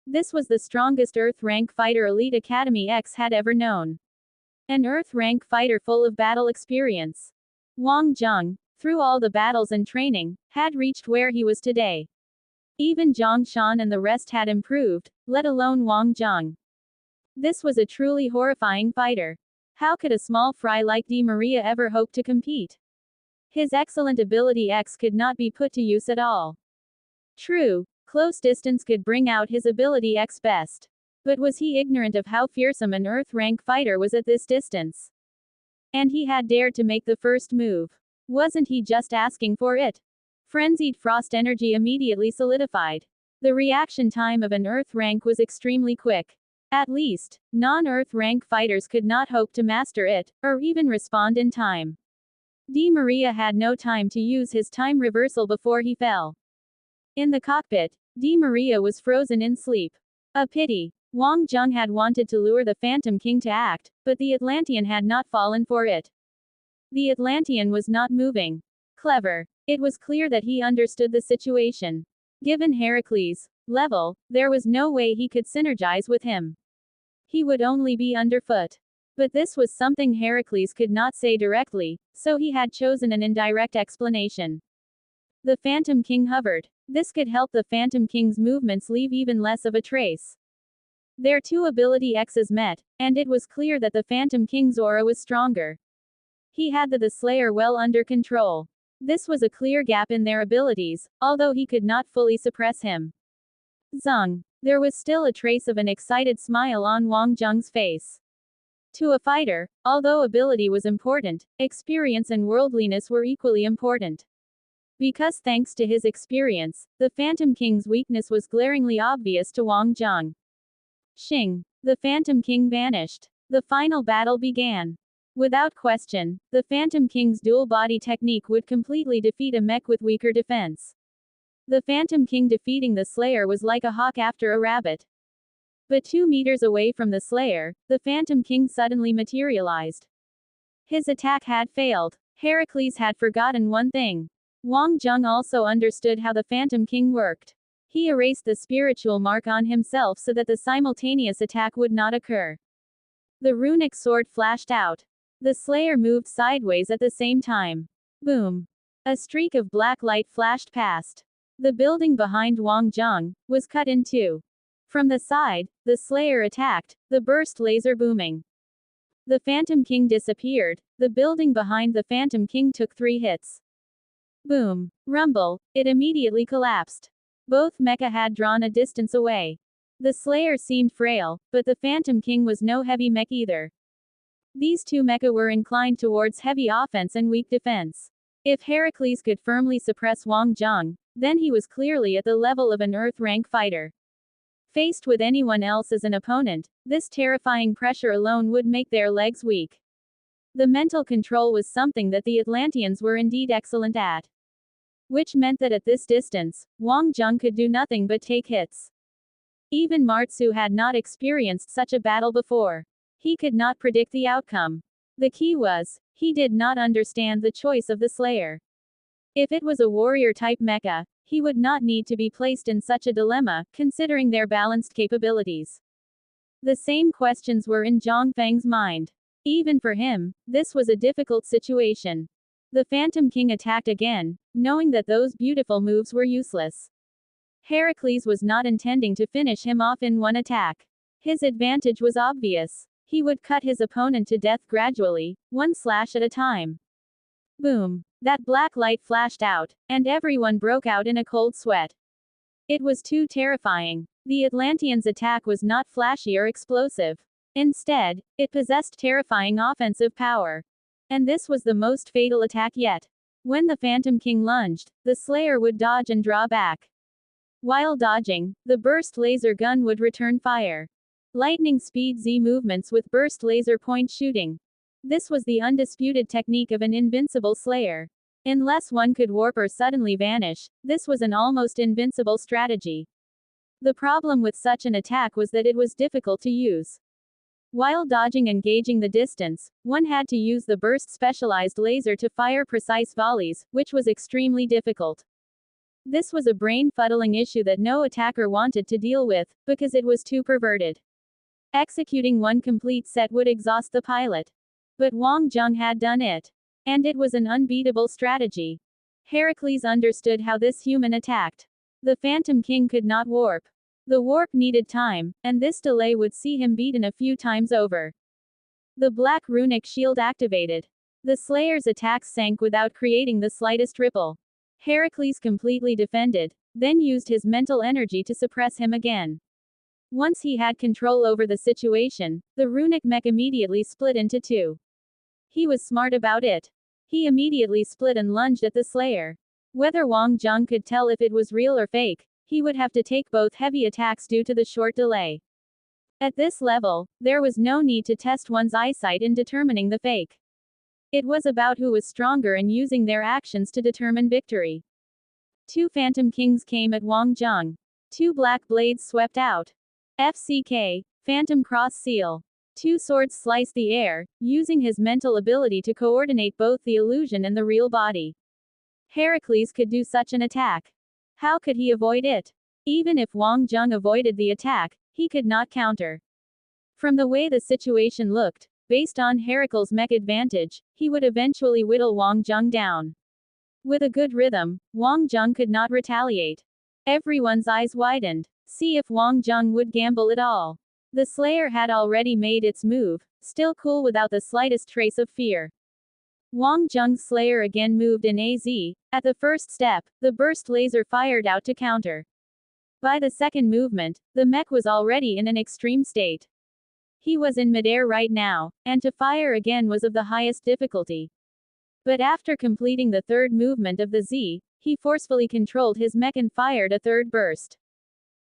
This was the strongest Earth rank fighter Elite Academy X had ever known. An Earth rank fighter full of battle experience. Wang Zheng, through all the battles and training, had reached where he was today. Even Zhang Shan and the rest had improved, let alone Wang Zheng. This was a truly horrifying fighter. How could a small fry like Di Maria ever hope to compete? His excellent ability X could not be put to use at all. True, close distance could bring out his ability X best. But was he ignorant of how fearsome an Earth rank fighter was at this distance? And he had dared to make the first move. Wasn't he just asking for it? Frenzied frost energy immediately solidified. The reaction time of an Earth rank was extremely quick. At least, non-Earth rank fighters could not hope to master it, or even respond in time. Di Maria had no time to use his time reversal before he fell. In the cockpit, Di Maria was frozen in sleep. A pity. Wang Zheng had wanted to lure the Phantom King to act, but the Atlantean had not fallen for it. The Atlantean was not moving. Clever. It was clear that he understood the situation. Given Heracles' level, there was no way he could synergize with him. He would only be underfoot. But this was something Heracles could not say directly, so he had chosen an indirect explanation. The Phantom King hovered. This could help the Phantom King's movements leave even less of a trace. Their two ability X's met, and it was clear that the Phantom King's aura was stronger. He had the Slayer well under control. This was a clear gap in their abilities, although he could not fully suppress him. Zheng. There was still a trace of an excited smile on Wang Zheng's face. To a fighter, although ability was important, experience and worldliness were equally important. Because thanks to his experience, the Phantom King's weakness was glaringly obvious to Wang Zheng. Xing. The Phantom King vanished. The final battle began. Without question, the Phantom King's dual body technique would completely defeat a mech with weaker defense. The Phantom King defeating the Slayer was like a hawk after a rabbit. But 2 meters away from the Slayer, the Phantom King suddenly materialized. His attack had failed. Heracles had forgotten one thing. Wang Zheng also understood how the Phantom King worked. He erased the spiritual mark on himself so that the simultaneous attack would not occur. The runic sword flashed out. The Slayer moved sideways at the same time. Boom. A streak of black light flashed past. The building behind Wang Zheng was cut in two. From the side, the Slayer attacked, the burst laser booming. The Phantom King disappeared. The building behind the Phantom King took 3 hits. Boom. Rumble. It immediately collapsed. Both mecha had drawn a distance away. The Slayer seemed frail, but the Phantom King was no heavy mech either. These two mecha were inclined towards heavy offense and weak defense. If Heracles could firmly suppress Wang Zheng, then he was clearly at the level of an Earth rank fighter. Faced with anyone else as an opponent, this terrifying pressure alone would make their legs weak. The mental control was something that the Atlanteans were indeed excellent at. which meant that at this distance, Wang Zheng could do nothing but take hits. Even Martsu had not experienced such a battle before. He could not predict the outcome. The key was, he did not understand the choice of the Slayer. If it was a warrior-type mecha, he would not need to be placed in such a dilemma, considering their balanced capabilities. The same questions were in Zhang Feng's mind. Even for him, this was a difficult situation. The Phantom King attacked again, knowing that those beautiful moves were useless. Heracles was not intending to finish him off in one attack. His advantage was obvious. He would cut his opponent to death gradually, one slash at a time. Boom! That black light flashed out, and everyone broke out in a cold sweat. It was too terrifying. The Atlantean's attack was not flashy or explosive. Instead, it possessed terrifying offensive power. And this was the most fatal attack yet. When the Phantom King lunged, the Slayer would dodge and draw back. While dodging, the burst laser gun would return fire. Lightning speed Z movements with burst laser point shooting. This was the undisputed technique of an invincible Slayer. Unless one could warp or suddenly vanish, this was an almost invincible strategy. The problem with such an attack was that it was difficult to use. While dodging and gauging the distance, one had to use the burst specialized laser to fire precise volleys, which was extremely difficult. This was a brain-fuddling issue that no attacker wanted to deal with, because it was too perverted. Executing one complete set would exhaust the pilot. But Wang Zheng had done it. And it was an unbeatable strategy. Heracles understood how this human attacked. The Phantom King could not warp. The warp needed time, and this delay would see him beaten a few times over. The black runic shield activated. The Slayer's attacks sank without creating the slightest ripple. Heracles completely defended, then used his mental energy to suppress him again. Once he had control over the situation, the runic mech immediately split into two. He was smart about it. He immediately split and lunged at the Slayer. Whether Wang Zheng could tell if it was real or fake, he would have to take both heavy attacks due to the short delay. At this level, there was no need to test one's eyesight in determining the fake. It was about who was stronger and using their actions to determine victory. Two Phantom Kings came at Wang Zheng. Two black blades swept out. FCK, Phantom Cross Seal. Two swords sliced the air, using his mental ability to coordinate both the illusion and the real body. Heracles could do such an attack. How could he avoid it? Even if Wang Zheng avoided the attack, he could not counter. From the way the situation looked, based on Heracles' mech advantage, he would eventually whittle Wang Zheng down. With a good rhythm, Wang Zheng could not retaliate. Everyone's eyes widened. See if Wang Zheng would gamble at all. The Slayer had already made its move, still cool without the slightest trace of fear. Wang Zheng's Slayer again moved in AZ. At the first step, the burst laser fired out to counter. By the second movement, the mech was already in an extreme state. He was in midair right now, and to fire again was of the highest difficulty. But after completing the third movement of the Z, he forcefully controlled his mech and fired a third burst.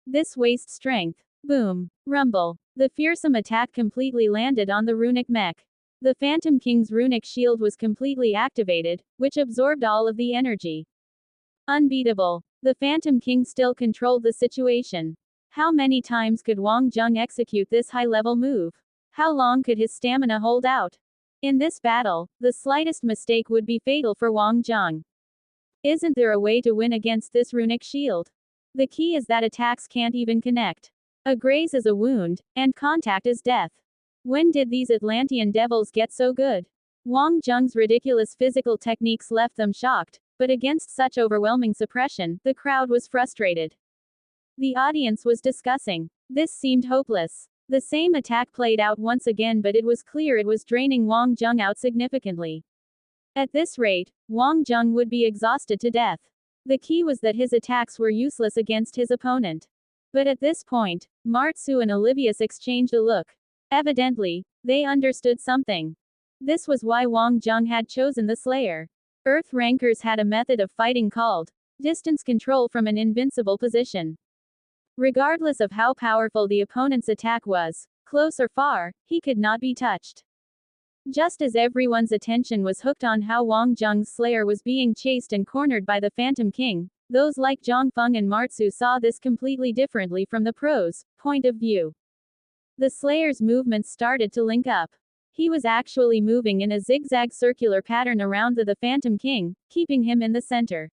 This wastes strength. Boom. Rumble. The fearsome attack completely landed on the runic mech. The Phantom King's runic shield was completely activated, which absorbed all of the energy. Unbeatable. The Phantom King still controlled the situation. How many times could Wang Zheng execute this high-level move? How long could his stamina hold out? In this battle, the slightest mistake would be fatal for Wang Zheng. Isn't there a way to win against this runic shield? The key is that attacks can't even connect. A graze is a wound, and contact is death. When did these Atlantean devils get so good? Wang Zheng's ridiculous physical techniques left them shocked, but against such overwhelming suppression, the crowd was frustrated. The audience was discussing. This seemed hopeless. The same attack played out once again, but it was clear it was draining Wang Zheng out significantly. At this rate, Wang Zheng would be exhausted to death. The key was that his attacks were useless against his opponent. But at this point, Martsu and Olivius exchanged a look. Evidently, they understood something. This was why Wang Zheng had chosen the Slayer. Earth Rankers had a method of fighting called distance control from an invincible position. Regardless of how powerful the opponent's attack was, close or far, he could not be touched. Just as everyone's attention was hooked on how Wang Zheng's slayer was being chased and cornered by the Phantom King, those like Zhang Feng and Martsu saw this completely differently from the pros' point of view. The slayer's movements started to link up. He was actually moving in a zigzag circular pattern around the Phantom King, keeping him in the center.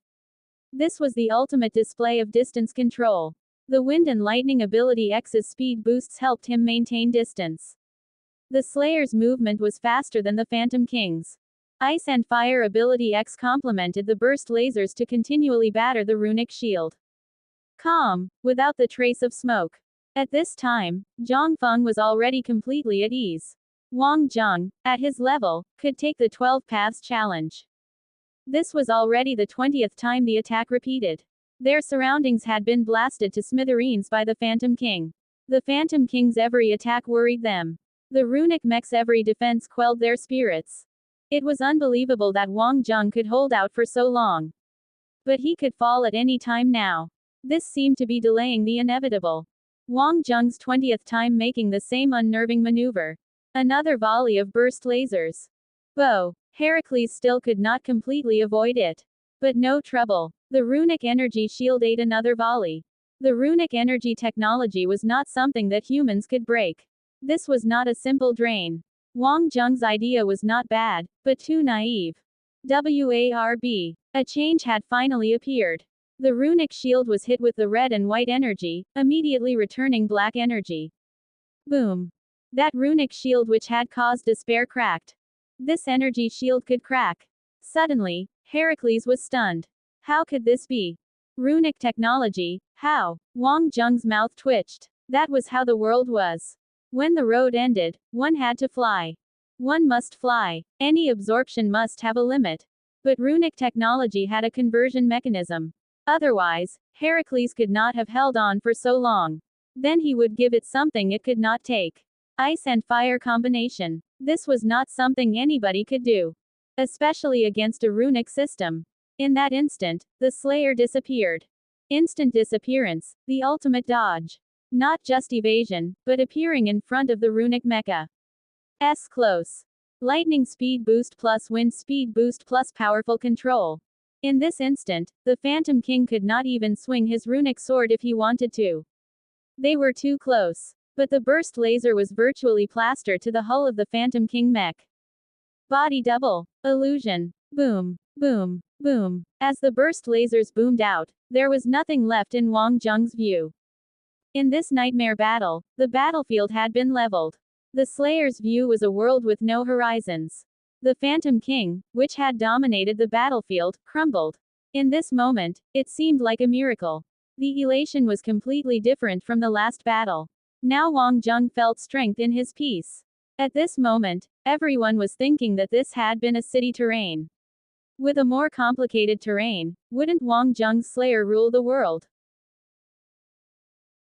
This was the ultimate display of distance control. The Wind and Lightning ability X's speed boosts helped him maintain distance. The Slayer's movement was faster than the Phantom King's. Ice and Fire ability X complemented the burst lasers to continually batter the runic shield. Calm, without the trace of smoke. At this time, Zhang Feng was already completely at ease. Wang Zheng, at his level, could take the 12 Paths challenge. This was already the 20th time the attack repeated. Their surroundings had been blasted to smithereens by the Phantom King. The Phantom King's every attack worried them. The runic mech's every defense quelled their spirits. It was unbelievable that Wang Zheng could hold out for so long. But he could fall at any time now. This seemed to be delaying the inevitable. Wang Zheng's 20th time making the same unnerving maneuver. Another volley of burst lasers. Bow. Heracles still could not completely avoid it. But no trouble. The runic energy shield ate another volley. The runic energy technology was not something that humans could break. This was not a simple drain. Wang Zheng's idea was not bad, but too naive. WARB. A change had finally appeared. The runic shield was hit with the red and white energy, immediately returning black energy. Boom. That runic shield which had caused despair cracked. This energy shield could crack. Suddenly, Heracles was stunned. How could this be? Runic technology, how? Wang Zheng's mouth twitched. That was how the world was. When the road ended, one had to fly. One must fly. Any absorption must have a limit. But runic technology had a conversion mechanism. Otherwise, Heracles could not have held on for so long. Then he would give it something it could not take. Ice and fire combination. This was not something anybody could do. Especially against a runic system. In that instant, the Slayer disappeared. Instant disappearance, the ultimate dodge. Not just evasion, but appearing in front of the runic mecha. Close. Lightning speed boost plus wind speed boost plus powerful control. In this instant, the Phantom King could not even swing his runic sword if he wanted to. They were too close. But the burst laser was virtually plastered to the hull of the Phantom King mech. Body double. Illusion. Boom. Boom. Boom. As the burst lasers boomed out, there was nothing left in Wang Zheng's view. In this nightmare battle, the battlefield had been leveled. The Slayer's view was a world with no horizons. The Phantom King, which had dominated the battlefield, crumbled. In this moment, it seemed like a miracle. The elation was completely different from the last battle. Now Wang Zheng felt strength in his peace. At this moment, everyone was thinking that this had been a city terrain. With a more complicated terrain, wouldn't Wang Zheng's Slayer rule the world?